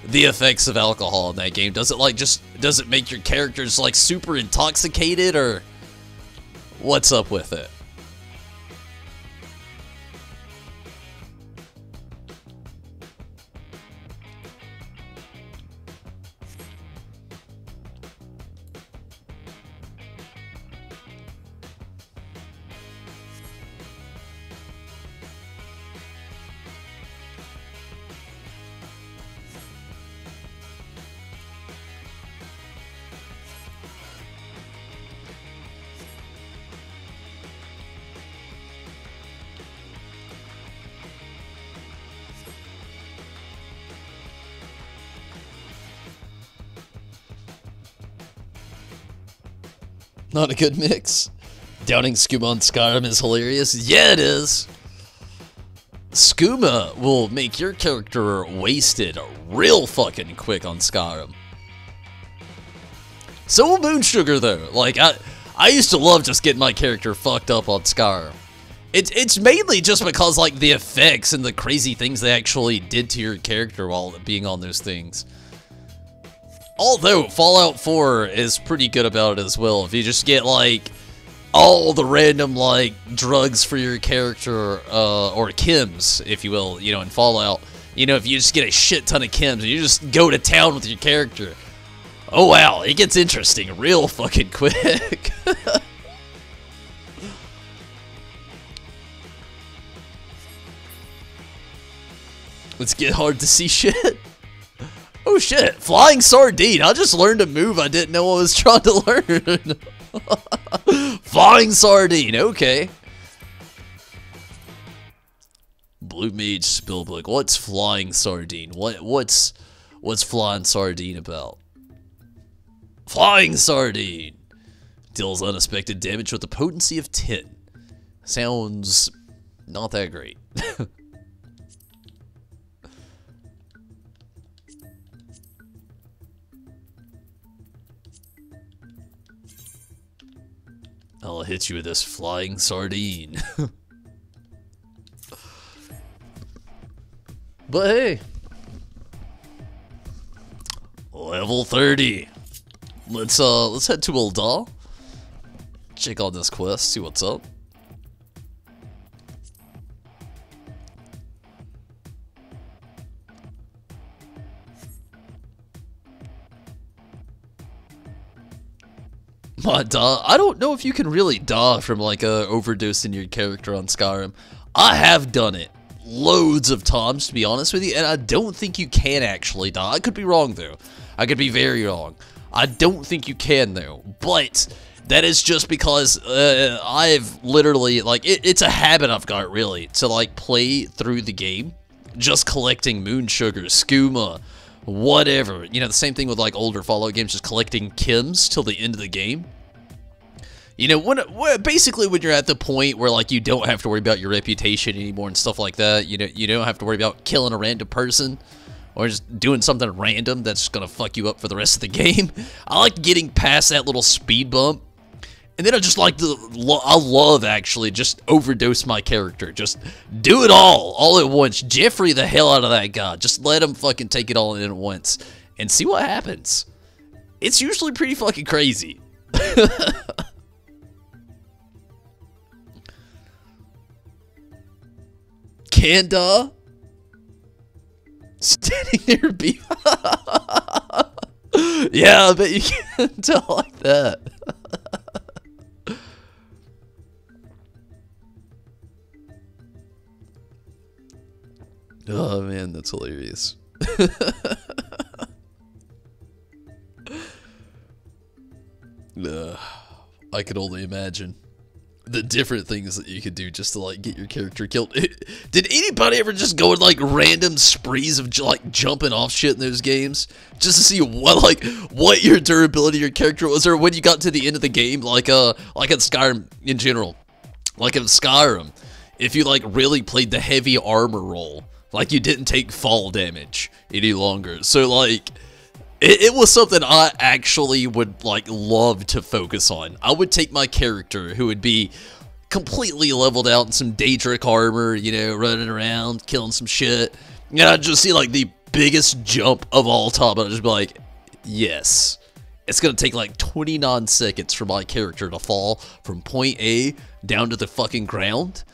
the effects of alcohol in that game? Does it like does it make your characters like super intoxicated, or what's up with it? Not a good mix. Downing skooma on Skyrim is hilarious. Yeah, it is. Skooma will make your character wasted real fucking quick on Skyrim. So will moon sugar though. Like I used to love just getting my character fucked up on Skyrim. It's mainly just because like the effects and the crazy things they actually did to your character while being on those things. Although Fallout 4 is pretty good about it as well. If you just get like all the random like drugs for your character, or chems, if you will, you know, in Fallout, you know, if you just get a shit ton of chems and you just go to town with your character, oh wow, it gets interesting real fucking quick. Let's get hard to see shit. Oh shit, flying sardine. I just learned a move I didn't know I was trying to learn. Flying sardine, okay. Blue Mage Spellbook. What's flying sardine? What's flying sardine about? Flying sardine deals unexpected damage with a potency of 10. Sounds not that great. I'll hit you with this flying sardine. But hey, level 30. Let's head to Ul'dah. Check out this quest, see what's up. I don't know if you can really die from like overdosing your character on Skyrim. I have done it loads of times, to be honest with you, and I don't think you can actually die. I could be wrong though. I could be very wrong. I don't think you can though, but that is just because I've literally, like, it's a habit I've got, really, to, like, play through the game, just collecting moon sugar, skooma, whatever. You know, the same thing with, like, older Fallout games, just collecting chems till the end of the game. You know, basically when you're at the point where, like, you don't have to worry about your reputation anymore and stuff like that, you know, you don't have to worry about killing a random person, or just doing something random that's gonna fuck you up for the rest of the game. I like getting past that little speed bump, and then I just like I love actually just overdose my character. Just do it all at once. Jeffrey the hell out of that guy. Just let him fucking take it all in at once, and see what happens. It's usually pretty fucking crazy. Kanda? Standing near beef. Yeah, I bet you can tell like that. Oh man, that's hilarious. I could only imagine the different things that you could do just to, like, get your character killed. Did anybody ever just go in, like, random sprees of, like, jumping off shit in those games just to see what your durability of your character was, or when you got to the end of the game, like in Skyrim in general, like in Skyrim, if you, like, really played the heavy armor role, like, you didn't take fall damage any longer. So, like, it was something I actually would, like, love to focus on. I would take my character, who would be completely leveled out in some Daedric armor, you know, running around, killing some shit. And I'd just see, like, the biggest jump of all time. I'd just be like, yes. It's gonna take, like, 29 seconds for my character to fall from point A down to the fucking ground.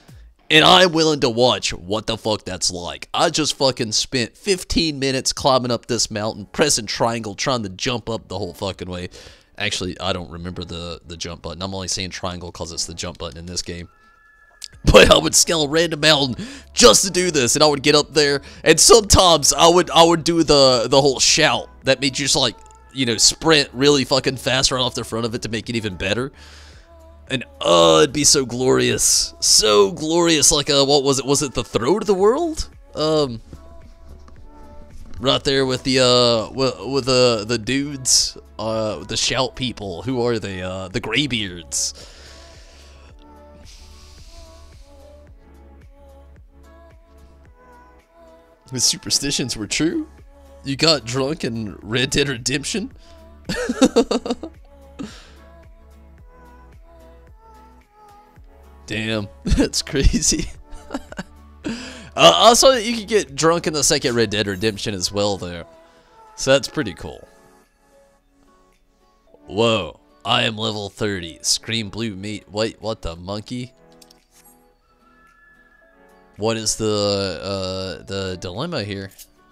And I'm willing to watch what the fuck that's like. I just fucking spent 15 minutes climbing up this mountain, pressing triangle, trying to jump up the whole fucking way. Actually, I don't remember the jump button. I'm only saying triangle because it's the jump button in this game. But I would scale a random mountain just to do this, and I would get up there, and sometimes I would do the whole shout that made you just, like, you know, sprint really fucking fast right off the front of it to make it even better. And, it'd be so glorious. So glorious, like, what was it? Was it the Throat of the World? Right there with the dudes, the shout people. Who are they? The Greybeards. The superstitions were true? You got drunk in Red Dead Redemption? Damn, that's crazy. I saw that you could get drunk in the second Red Dead Redemption as well, though. So that's pretty cool. Whoa, I am level 30. Scream blue meat. Wait, what the monkey? What is the dilemma here?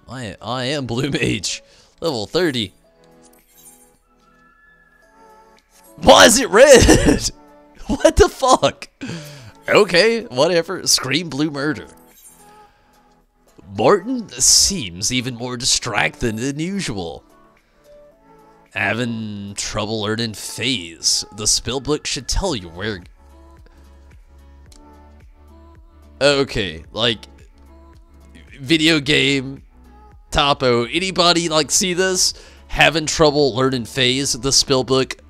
I am blue mage, level 30. Why is it red? What the fuck? Okay, whatever. Scream blue murder. Martin seems even more distracted than usual. Having trouble learning phase. The spellbook should tell you where... Okay, like... Video game... Topo. Anybody, like, see this? Having trouble learning phase. The spellbook...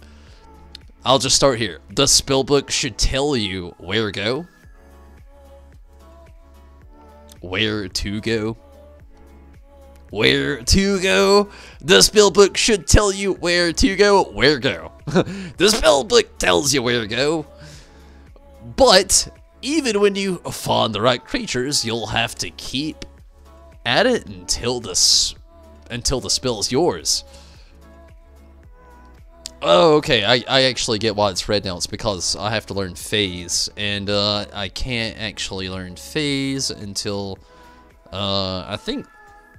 I'll just start here. The spellbook should tell you where to go. Where to go. Where to go. The spellbook should tell you where to go. Where go. The spellbook tells you where to go. But even when you find the right creatures, you'll have to keep at it until the spell is yours. Oh, okay, I actually get why it's red now. It's because I have to learn phase, and I can't actually learn phase until I think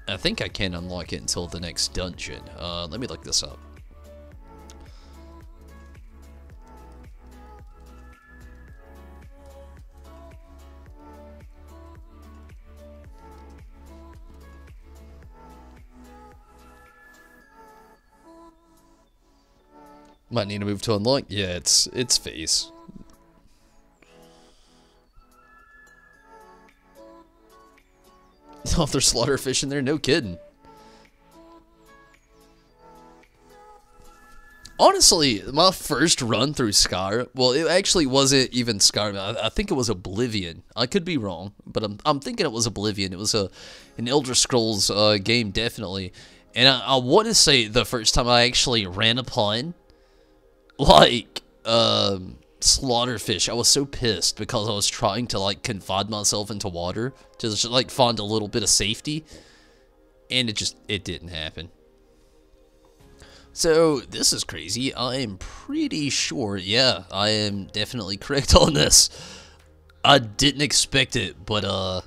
I can unlock it until the next dungeon. Let me look this up. Might need to move to unlock. Yeah, it's phase. Oh, if there's slaughterfish in there, no kidding. Honestly, my first run through Skyrim, well, it actually wasn't even Skyrim. I think it was Oblivion. I could be wrong, but I'm thinking it was Oblivion. It was an Elder Scrolls game, definitely. And I want to say the first time I actually ran upon, like, slaughterfish, I was so pissed because I was trying to, like, confine myself into water to just, like, find a little bit of safety. And it didn't happen. So, this is crazy. I am pretty sure, yeah, I am definitely correct on this. I didn't expect it, but,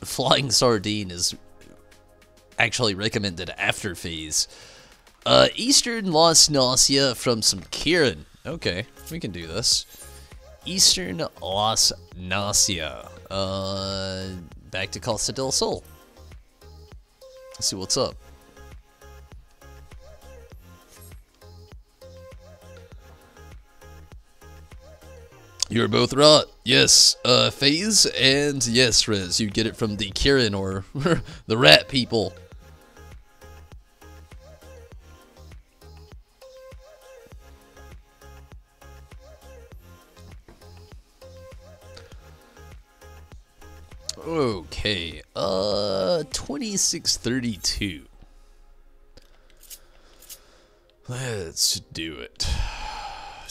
Flying Sardine is actually recommended after phase. Eastern Las Nausea from some Kieran. Okay, we can do this. Eastern Las Nausea. Back to Costa del Sol. Let's see what's up. You're both right. Yes, phase, and yes, Rez, you get it from the Kieran or the rat people. Okay, 2632. Let's do it.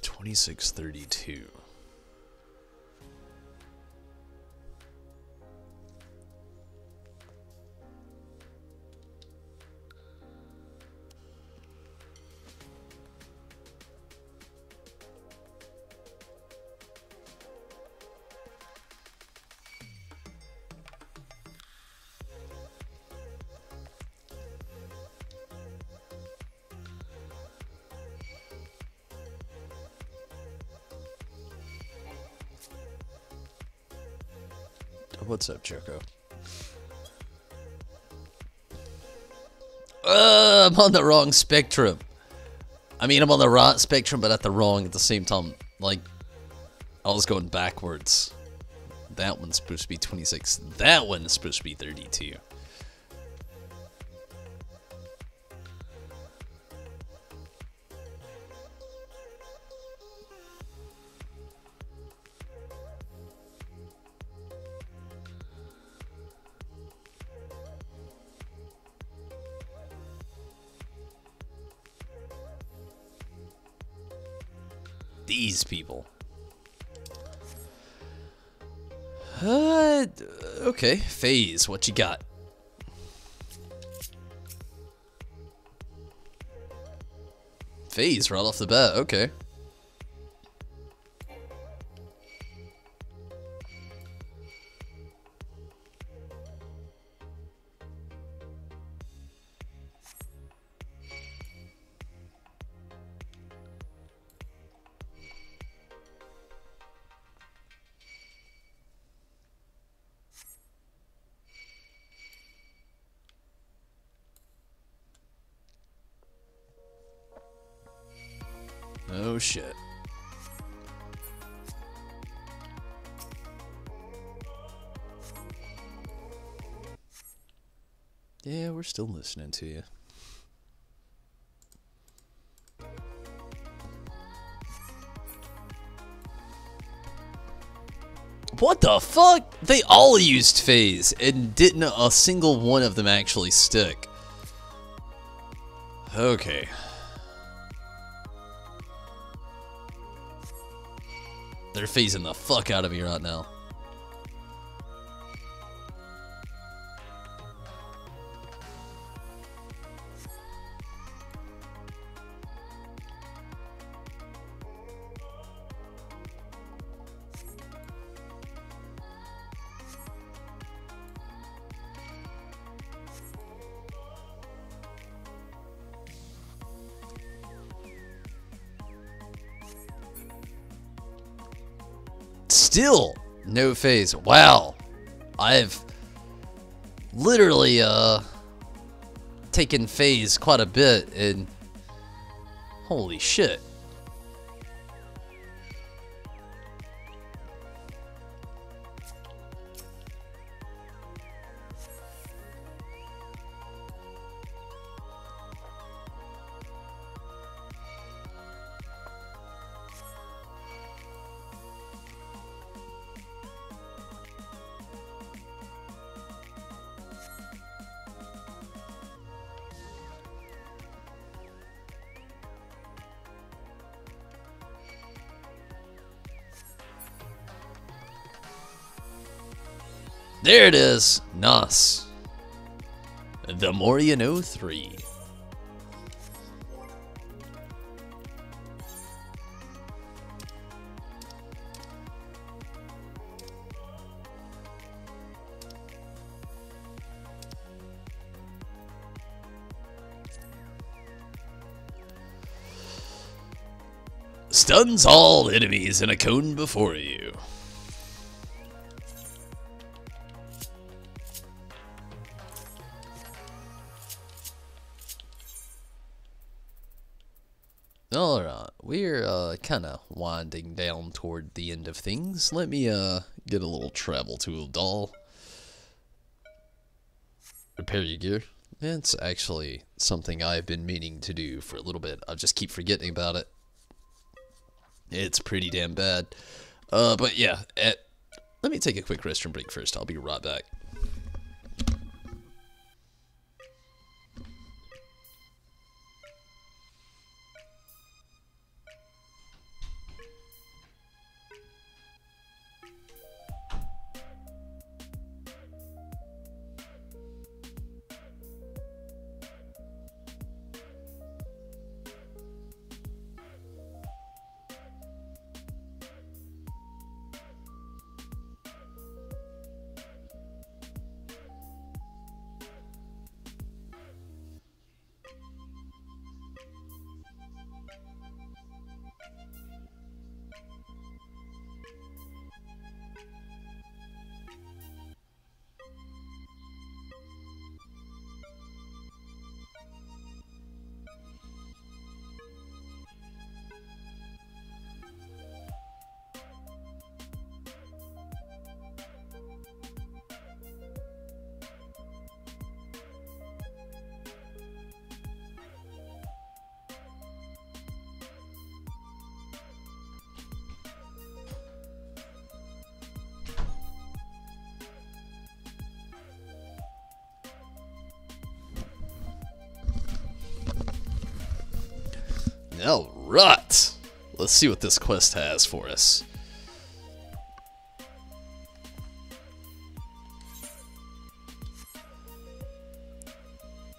2632. What's up, Choco? I'm on the wrong spectrum. I mean, I'm on the right spectrum, but at the wrong at the same time. Like, I was going backwards. That one's supposed to be 26. That one is supposed to be 32. These people. Okay, phase, what you got? Phase right off the bat, okay. Oh shit. Yeah, we're still listening to you. What the fuck? They all used phase and didn't a single one of them actually stick. Okay. They're phasing the fuck out of me right now. Still no phase. Wow. I've literally taken phase quite a bit, and Holy shit. There it is. Nice. The more you know 3. Stuns all enemies in a cone before you. Alright, we're kind of winding down toward the end of things. Let me get a little travel tool doll. Repair your gear. It's actually something I've been meaning to do for a little bit. I just keep forgetting about it. It's pretty damn bad. But yeah, let me take a quick restroom break first. I'll be right back. Alright, let's see what this quest has for us.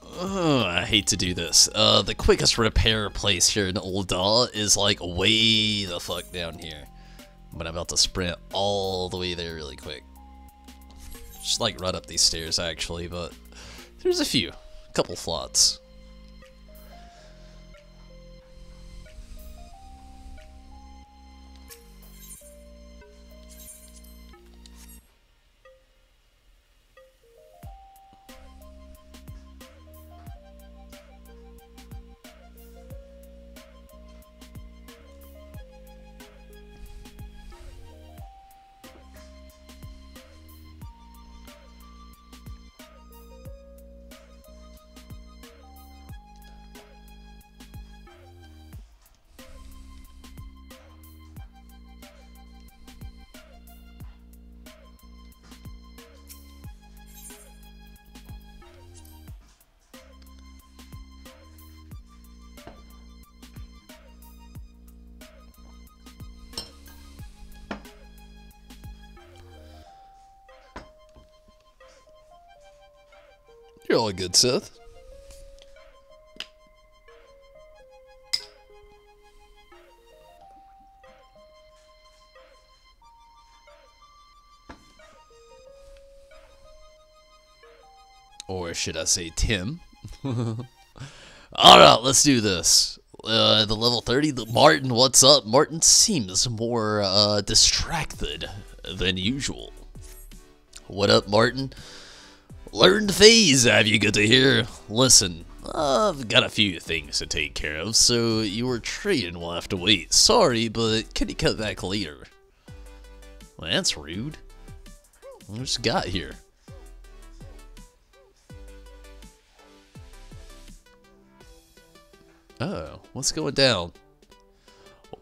I hate to do this. The quickest repair place here in Ul'dah is like way the fuck down here. But I'm about to sprint all the way there really quick. Just like right up these stairs actually, but there's a couple flots. You're all good, Seth. Or should I say Tim? Alright, let's do this. The level 30, Martin, what's up? Martin seems more distracted than usual. What up, Martin? Learned phase, have you good to hear? Listen, I've got a few things to take care of, so your trading will have to wait. Sorry, but can you cut back later? Well, that's rude. I just got here. Oh, what's going down?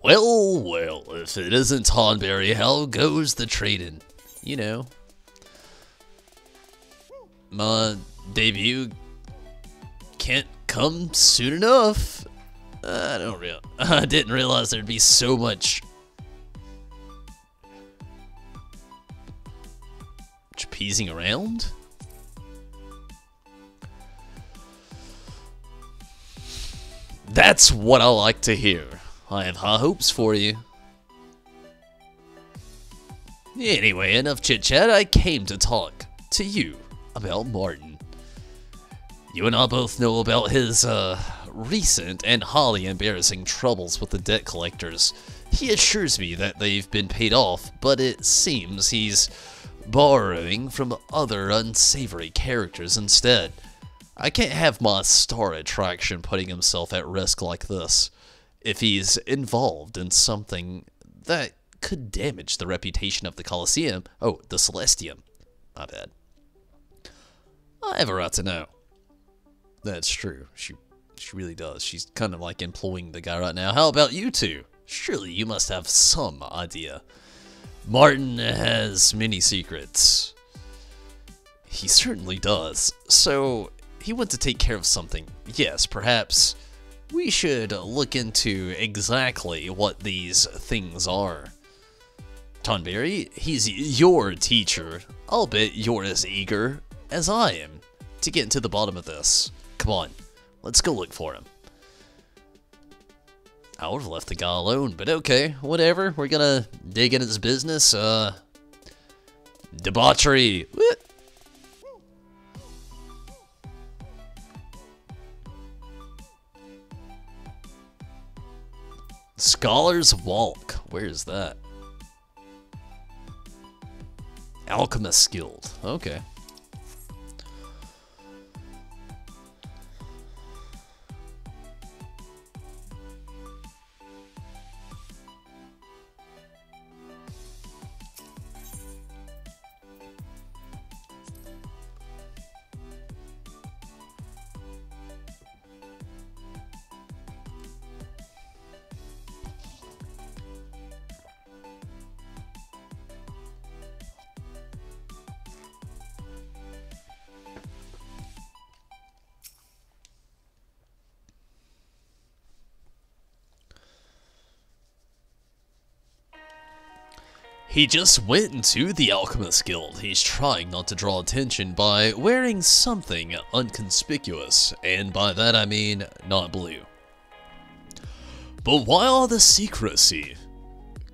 Well, well, if it isn't Tonberry, how goes the trading? You know. My debut can't come soon enough. I didn't realize there'd be so much peasing around. That's what I like to hear. I have high hopes for you. Anyway, enough chit-chat. I came to talk to you about Martin. You and I both know about his recent and highly embarrassing troubles with the debt collectors. He assures me that they've been paid off, but it seems he's borrowing from other unsavory characters instead. I can't have my star attraction putting himself at risk like this. If he's involved in something that could damage the reputation of the Colosseum, oh, the Celestium, my bad. I have a right to know. That's true. She really does. She's kind of like employing the guy right now. How about you two? Surely you must have some idea. Martin has many secrets. He certainly does. So, he went to take care of something. Yes, perhaps we should look into exactly what these things are. Tonberry, he's your teacher. I'll bet you're as eager as I am to get to the bottom of this. Come on, let's go look for him. I would have left the guy alone, but okay, whatever. We're gonna dig into his business. Debauchery. What? Scholar's Walk. Where is that? Alchemist Guild. Okay. He just went into the Alchemist Guild. He's trying not to draw attention by wearing something unconspicuous, and by that I mean not blue. But why all the secrecy?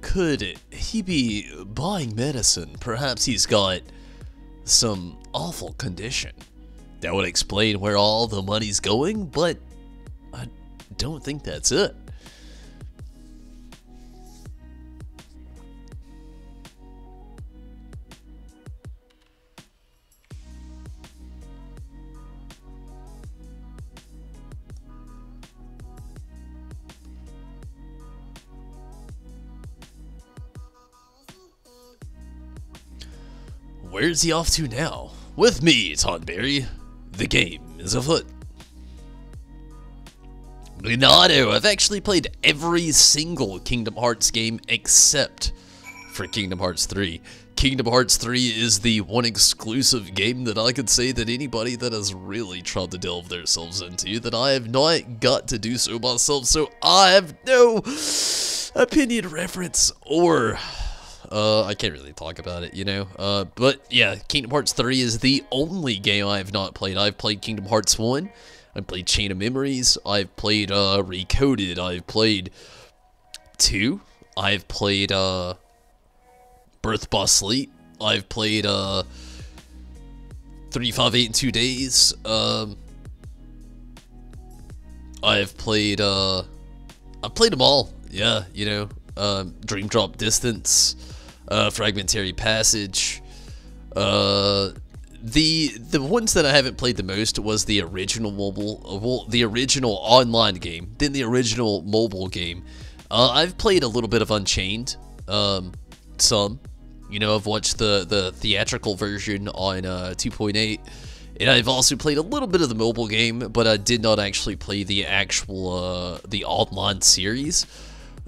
Could he be buying medicine? Perhaps he's got some awful condition. That would explain where all the money's going, but I don't think that's it. Where's he off to now? With me, Tonberry. The game is afoot. Leonardo, I've actually played every single Kingdom Hearts game except for Kingdom Hearts 3. Kingdom Hearts 3 is the one exclusive game that I could say that anybody that has really tried to delve themselves into, that I have not got to do so myself, so I have no opinion, reference, or I can't really talk about it, you know, but yeah, Kingdom Hearts 3 is the only game I have not played. I've played Kingdom Hearts 1, I've played Chain of Memories, I've played, Recoded, I've played 2, I've played, Birth by Sleep, I've played, 358 in 2 days, I've played them all, yeah, you know, Dream Drop Distance, Fragmentary Passage, the ones that I haven't played the most was the original the original online game, then the original mobile game. I've played a little bit of Unchained, some. You know, I've watched the theatrical version on 2.8, and I've also played a little bit of the mobile game, but I did not actually play the actual the online series.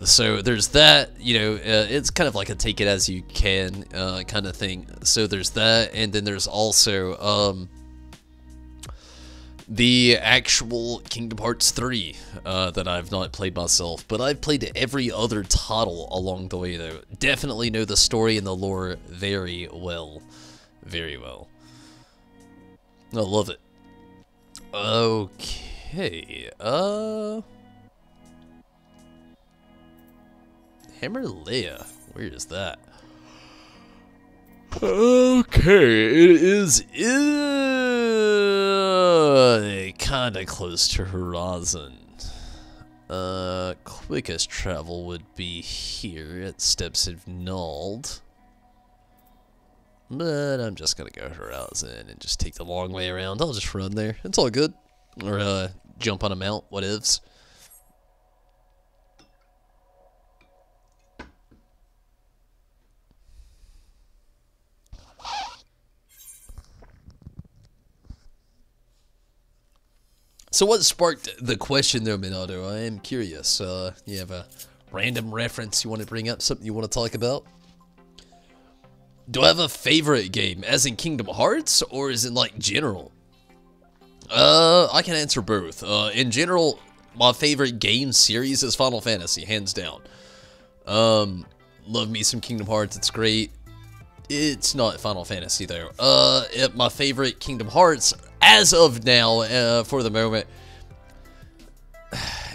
So there's that, you know, it's kind of like a take it as you can kind of thing. So there's that, and then there's also the actual Kingdom Hearts 3 that I've not played myself, but I've played every other title along the way, though. Definitely know the story and the lore very well. Very well. I love it. Okay, Himalaya, where is that? Okay, it is kind of close to Horizon. Quickest travel would be here at Steps of Nald. But I'm just gonna go Horizon and just take the long way around. I'll just run there. It's all good. Or jump on a mount, what ifs. So what sparked the question though, Minato? I am curious. You have a random reference you want to bring up? Something you want to talk about? Do I have a favorite game? As in Kingdom Hearts? Or is it like general? I can answer both. In general, my favorite game series is Final Fantasy, hands down. Love me some Kingdom Hearts, it's great. It's not Final Fantasy though. My favorite Kingdom Hearts as of now, for the moment,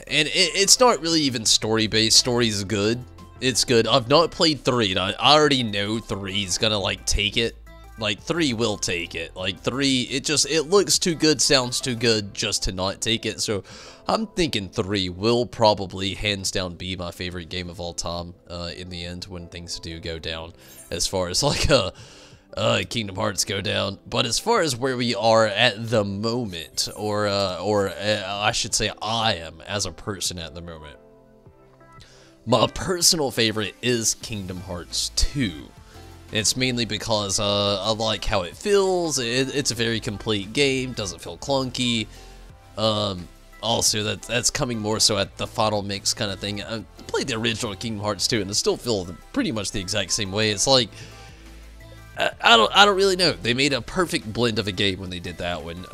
and it's not really even story-based. Story's good. It's good. I've not played 3, and I already know 3's gonna, like, take it. Like, 3 will take it. Like, 3, it looks too good, sounds too good just to not take it. So, I'm thinking 3 will probably, hands down, be my favorite game of all time, in the end, when things do go down, as far as, like, Kingdom Hearts go down. But as far as where we are at the moment, or I should say I am as a person at the moment, my personal favorite is Kingdom Hearts 2. It's mainly because I like how it feels. It's a very complete game, doesn't feel clunky. Also, that's coming more so at the final mix kind of thing. I played the original Kingdom Hearts 2 and it still feels pretty much the exact same way. It's like, I don't really know. They made a perfect blend of a game when they did that one.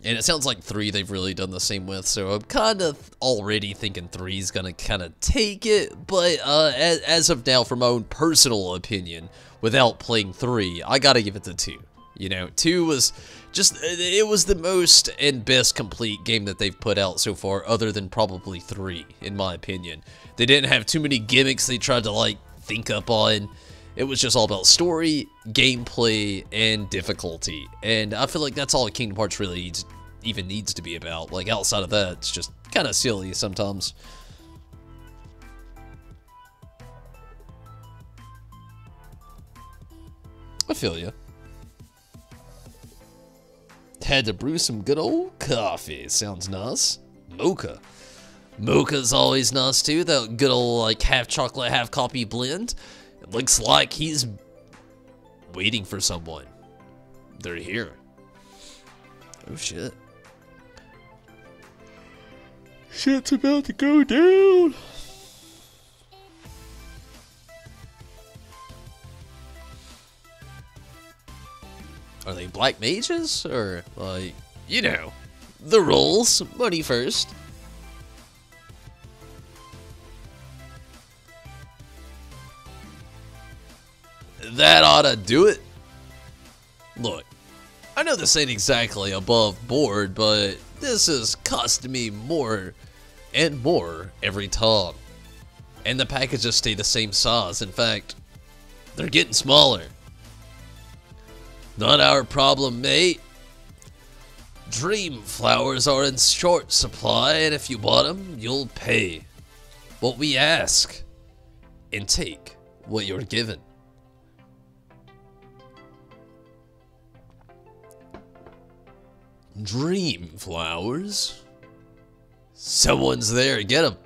And it sounds like 3 they've really done the same with, so I'm kind of already thinking 3's gonna kind of take it, but as of now, for my own personal opinion, without playing 3, I gotta give it to 2. You know, 2 was just, it was the most and best complete game that they've put out so far, other than probably 3, in my opinion. They didn't have too many gimmicks they tried to, like, think up on. It was just all about story, gameplay, and difficulty. And I feel like that's all Kingdom Hearts really even needs to be about. Like, outside of that, it's just kind of silly sometimes. I feel ya. Had to brew some good old coffee. Sounds nice. Mocha. Mocha's always nice too. That good old, like, half chocolate, half coffee blend. It looks like he's waiting for someone. They're here. Oh shit. Shit's about to go down. Are they black mages? Or, like, you know, the rules. Money first. That ought to do it. Look, I know this ain't exactly above board, but this is costing me more and more every time. And the packages stay the same size. In fact, they're getting smaller. Not our problem, mate. Dream flowers are in short supply, and if you want them, you'll pay what we ask and take what you're given. Dream flowers? Someone's there, get him.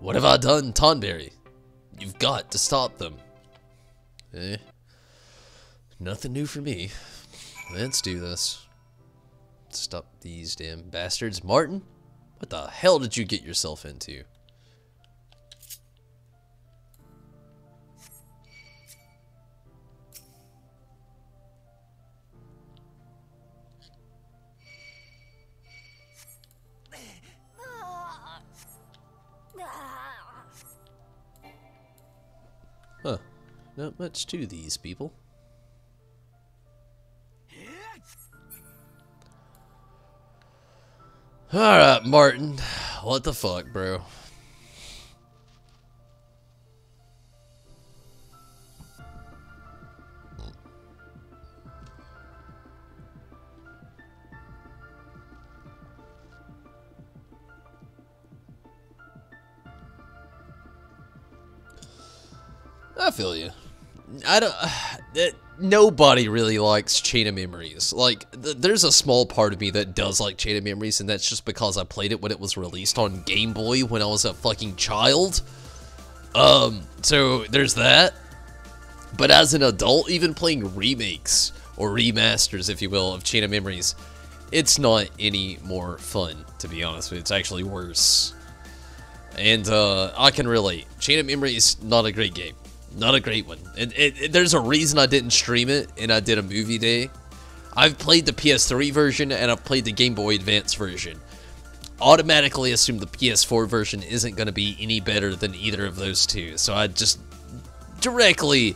What have I done, Tonberry? You've got to stop them. Nothing new for me. Let's do this. Stop these damn bastards. Martin, what the hell did you get yourself into? Huh. Not much to these people. Alright, Martin. What the fuck, bro? I feel you. I don't. Nobody really likes Chain of Memories. Like, there's a small part of me that does like Chain of Memories, and that's just because I played it when it was released on Game Boy when I was a fucking child. So there's that. But as an adult, even playing remakes or remasters, if you will, of Chain of Memories, it's not any more fun, to be honest with you. It's actually worse. And I can relate. Chain of Memories, not a great game. Not a great one. There's a reason I didn't stream it, and I did a movie day. I've played the PS3 version, and I've played the Game Boy Advance version. Automatically assume the PS4 version isn't going to be any better than either of those two. So I just directly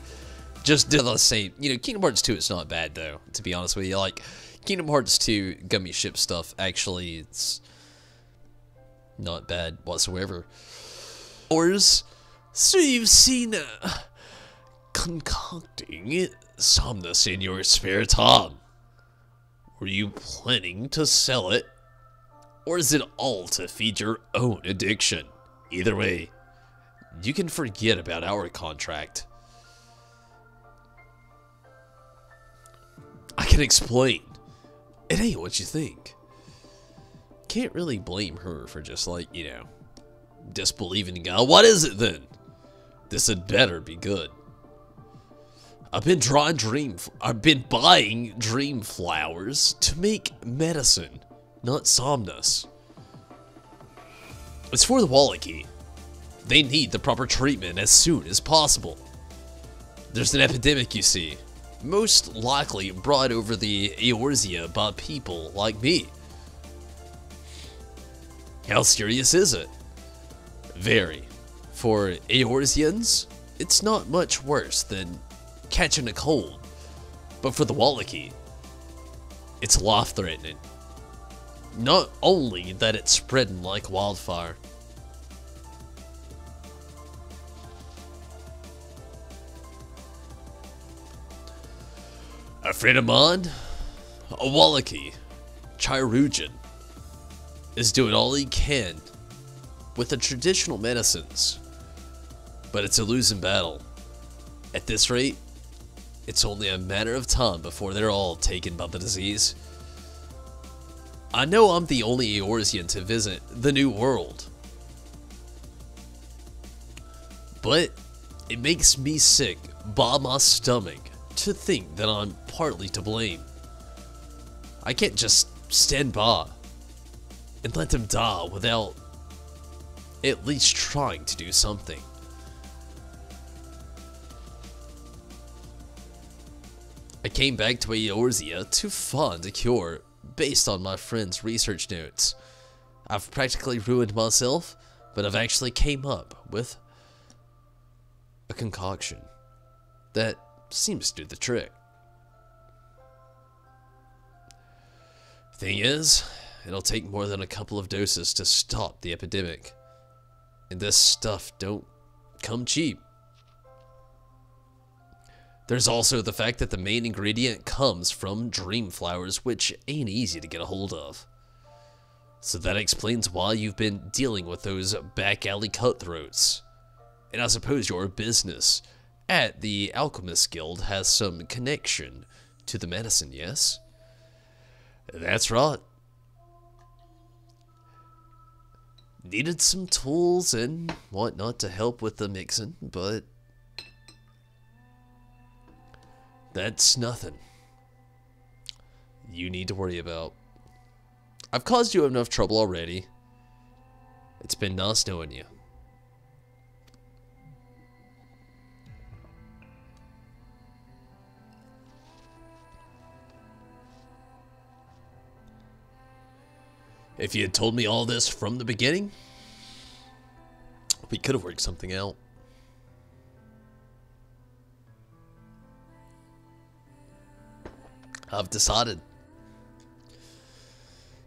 just did the same. You know, Kingdom Hearts 2 is not bad, though, to be honest with you. Like, Kingdom Hearts 2 Gummy Ship stuff, actually, it's not bad whatsoever. So you've seen concocting somnus in your spare time. Were you planning to sell it? Or is it all to feed your own addiction? Either way, you can forget about our contract. I can explain. It ain't what you think. Can't really blame her for just, like, you know, disbelieving in God. What is it then? This had better be good. I've been buying dream flowers to make medicine, not somnus. It's for the Wallachie. They need the proper treatment as soon as possible. There's an epidemic, you see, most likely brought over the Eorzea by people like me. How serious is it? Very. For Eorzeans, it's not much worse than catching a cold. But for the Wallachie, it's life-threatening. Not only that it's spreading like wildfire. A friend of mine, a Wallachie, Chirujan, is doing all he can with the traditional medicines. But it's a losing battle. At this rate, it's only a matter of time before they're all taken by the disease. I know I'm the only Eorzean to visit the New World, but it makes me sick by my stomach to think that I'm partly to blame. I can't just stand by and let them die without at least trying to do something. I came back to Eorzea to find a cure based on my friend's research notes. I've practically ruined myself, but I've actually came up with a concoction that seems to do the trick. Thing is, it'll take more than a couple of doses to stop the epidemic. And this stuff don't come cheap. There's also the fact that the main ingredient comes from dream flowers, which ain't easy to get a hold of. So that explains why you've been dealing with those back alley cutthroats. And I suppose your business at the Alchemist Guild has some connection to the medicine, yes? That's right. Needed some tools and whatnot to help with the mixing, but that's nothing you need to worry about. I've caused you enough trouble already. It's been nice knowing you. If you had told me all this from the beginning, we could have worked something out. I've decided.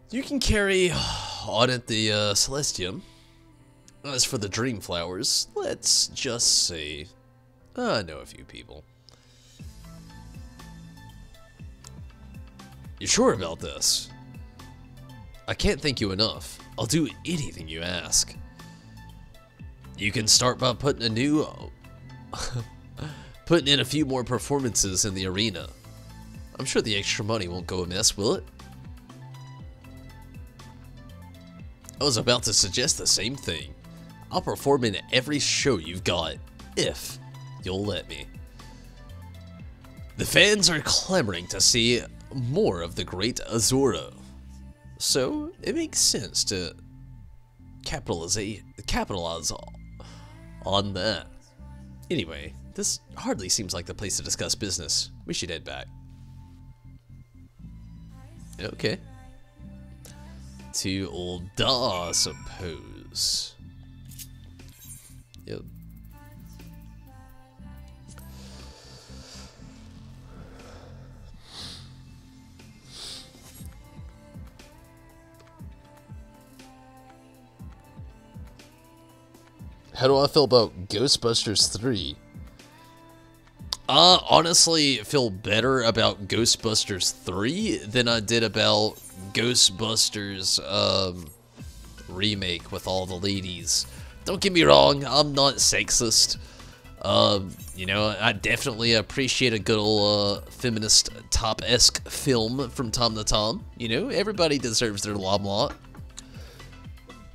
You can carry on at the Celestium. As for the Dream Flowers, let's just say I know a few people. You sure about this? I can't thank you enough. I'll do anything you ask. You can start by putting in a few more performances in the arena. I'm sure the extra money won't go amiss, will it? I was about to suggest the same thing. I'll perform in every show you've got, if you'll let me. The fans are clamoring to see more of the great Azura. So, it makes sense to capitalize on that. Anyway, this hardly seems like the place to discuss business. We should head back. Okay. To old Da, I suppose. Yep. How do I feel about Ghostbusters 3? Honestly feel better about Ghostbusters 3 than I did about Ghostbusters remake with all the ladies. Don't get me wrong, I'm not sexist. You know, I definitely appreciate a good old feminist top-esque film from time to time. You know, everybody deserves their limelight.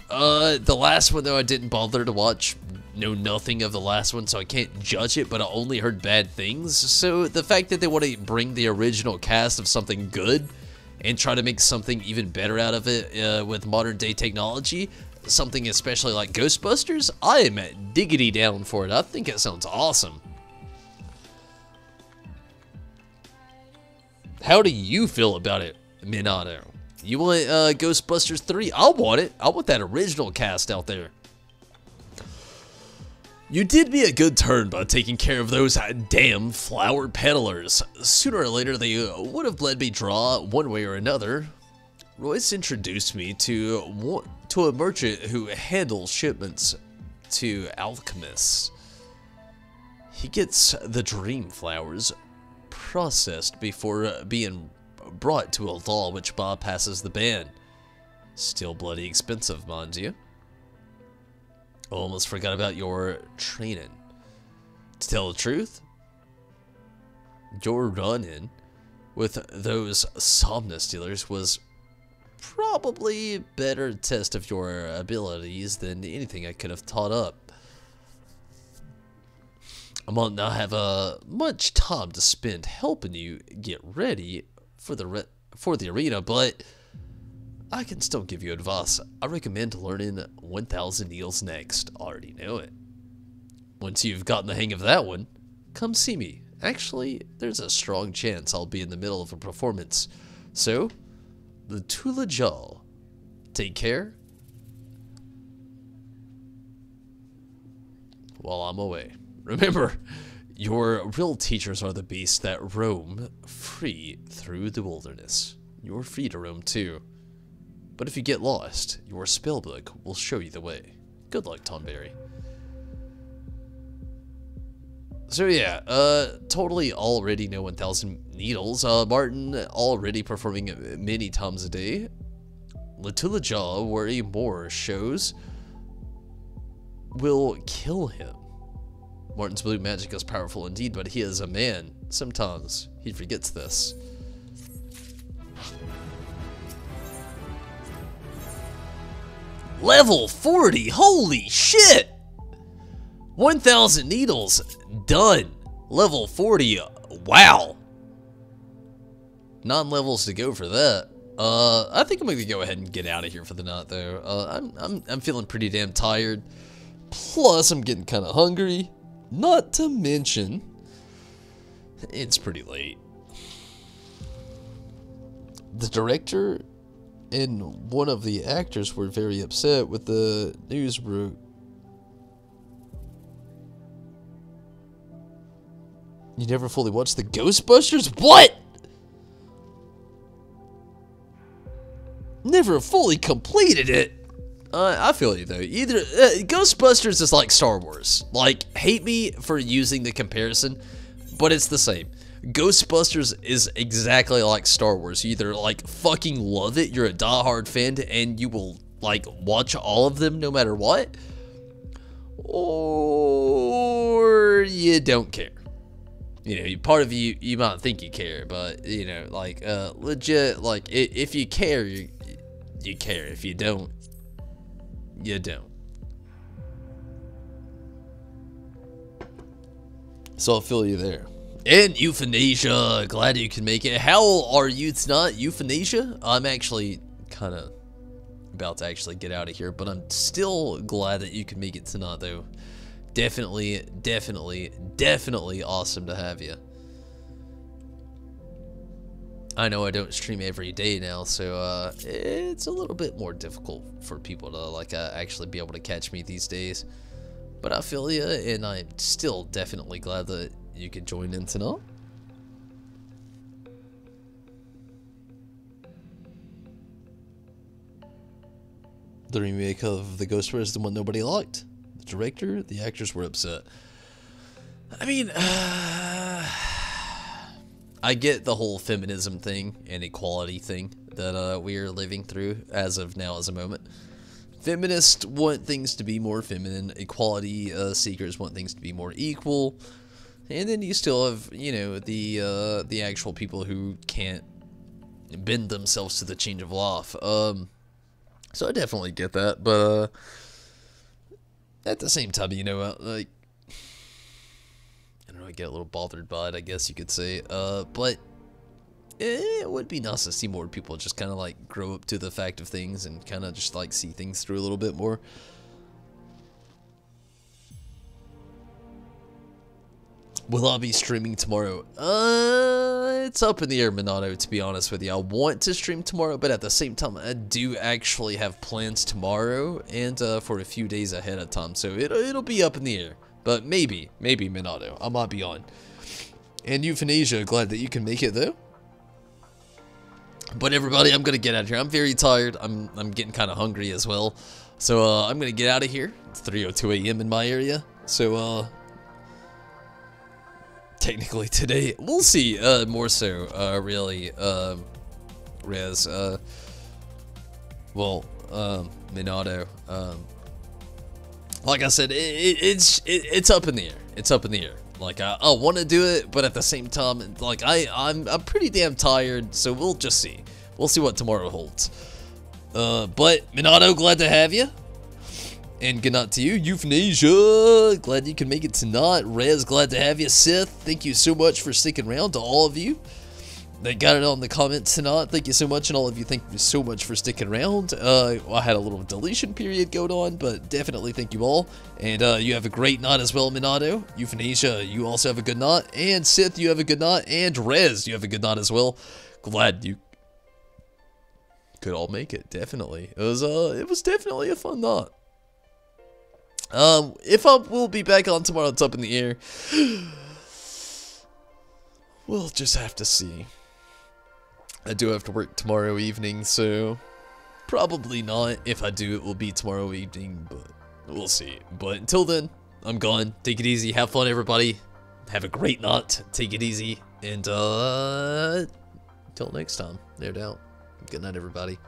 The last one, though, I didn't bother to watch. Know nothing of the last one, so I can't judge it, but I only heard bad things. So the fact that they want to bring the original cast of something good and try to make something even better out of it with modern day technology, something especially like Ghostbusters, I am diggity down for it. I think it sounds awesome. How do you feel about it, Minato? You want Ghostbusters 3? I want it. I want that original cast out there. You did me a good turn by taking care of those damn flower peddlers. Sooner or later, they would have bled me dry one way or another. Royce introduced me to a merchant who handles shipments to alchemists. He gets the dream flowers processed before being brought to a law which bypasses the ban. Still bloody expensive, mind you. Almost forgot about your training. To tell the truth, your run-in with those Somnus dealers was probably a better test of your abilities than anything I could have taught up. I might not have much time to spend helping you get ready for the arena, but I can still give you advice. I recommend learning 1000 Needles next. Already know it. Once you've gotten the hang of that one, come see me. Actually, there's a strong chance I'll be in the middle of a performance. So, the Tula Jaw. Take care while I'm away. Remember, your real teachers are the beasts that roam free through the wilderness. You're free to roam too. But if you get lost, your spellbook will show you the way. Good luck, Tonberry. So yeah, totally already know 1000 Needles. Martin already performing many times a day. Latula Jaw, worry more shows will kill him Martin's blue magic is powerful indeed, but he is a man. Sometimes he forgets this. Level 40, holy shit! 1,000 needles, done. Level 40, wow. 9 levels to go for that. I think I'm gonna go ahead and get out of here for the night, though. I'm feeling pretty damn tired. Plus, I'm getting kind of hungry. Not to mention, it's pretty late. The director and one of the actors were very upset with the news broke. You never fully watched the Ghostbusters? What? Never fully completed it. I feel you though. Either Ghostbusters is like Star Wars. Like, hate me for using the comparison, but it's the same. Ghostbusters is exactly like Star Wars. You either like fucking love it, you're a diehard fan, and you will like watch all of them no matter what, or you don't care. You know, part of you might think you care, but you know, like legit, like if you care, you care. If you don't, you don't. So I'll feel you there. And Euthanasia, glad you can make it. How are you tonight, Euthanasia? I'm actually kind of about to actually get out of here, but I'm still glad that you can make it tonight, though. Definitely awesome to have you. I know I don't stream every day now, so it's a little bit more difficult for people to like actually be able to catch me these days. But I feel you, and I'm still definitely glad that you could join in tonight. The remake of The Ghostbusters is the one nobody liked. The director, the actors were upset. I mean, I get the whole feminism thing and equality thing that we are living through as of now, as a moment. Feminists want things to be more feminine. Equality seekers want things to be more equal. And then you still have, you know, the actual people who can't bend themselves to the change of life. So I definitely get that, but at the same time, you know, like, I don't know, I get a little bothered by it, I guess you could say. But it would be nice to see more people just kind of like grow up to the fact of things and kind of just like see things through a little bit more. Will I be streaming tomorrow? It's up in the air, Minato, to be honest with you. I want to stream tomorrow, but at the same time, I do actually have plans tomorrow and for a few days ahead of time, so it'll be up in the air. But maybe, Minato, I might be on. And Euthanasia, glad that you can make it, though. But everybody, I'm gonna get out of here. I'm very tired. I'm getting kind of hungry as well. So I'm gonna get out of here. It's 3:02 a.m. in my area. So technically today, we'll see. More so, really, Rez. Well, Minato. Like I said, it's up in the air. It's up in the air. Like, I want to do it, but at the same time, like, I'm pretty damn tired, so we'll just see. We'll see what tomorrow holds. But, Minato, glad to have you. And good night to you. Euthanasia, glad you can make it tonight. Rez, glad to have you. Sith, thank you so much for sticking around. To all of you that got it on the comments tonight, thank you so much. And all of you, thank you so much for sticking around. I had a little deletion period going on, but definitely thank you all. And you have a great night as well, Minato. Euthanasia, you also have a good night. And Sith, you have a good night. And Rez, you have a good night as well. Glad you could all make it, definitely. It was definitely a fun night. If I will be back on tomorrow, it's up in the air. We'll just have to see. I do have to work tomorrow evening, so probably not. If I do, it will be tomorrow evening, but we'll see. But until then, I'm gone. Take it easy. Have fun, everybody. Have a great night. Take it easy. And, until next time, no doubt. Good night, everybody.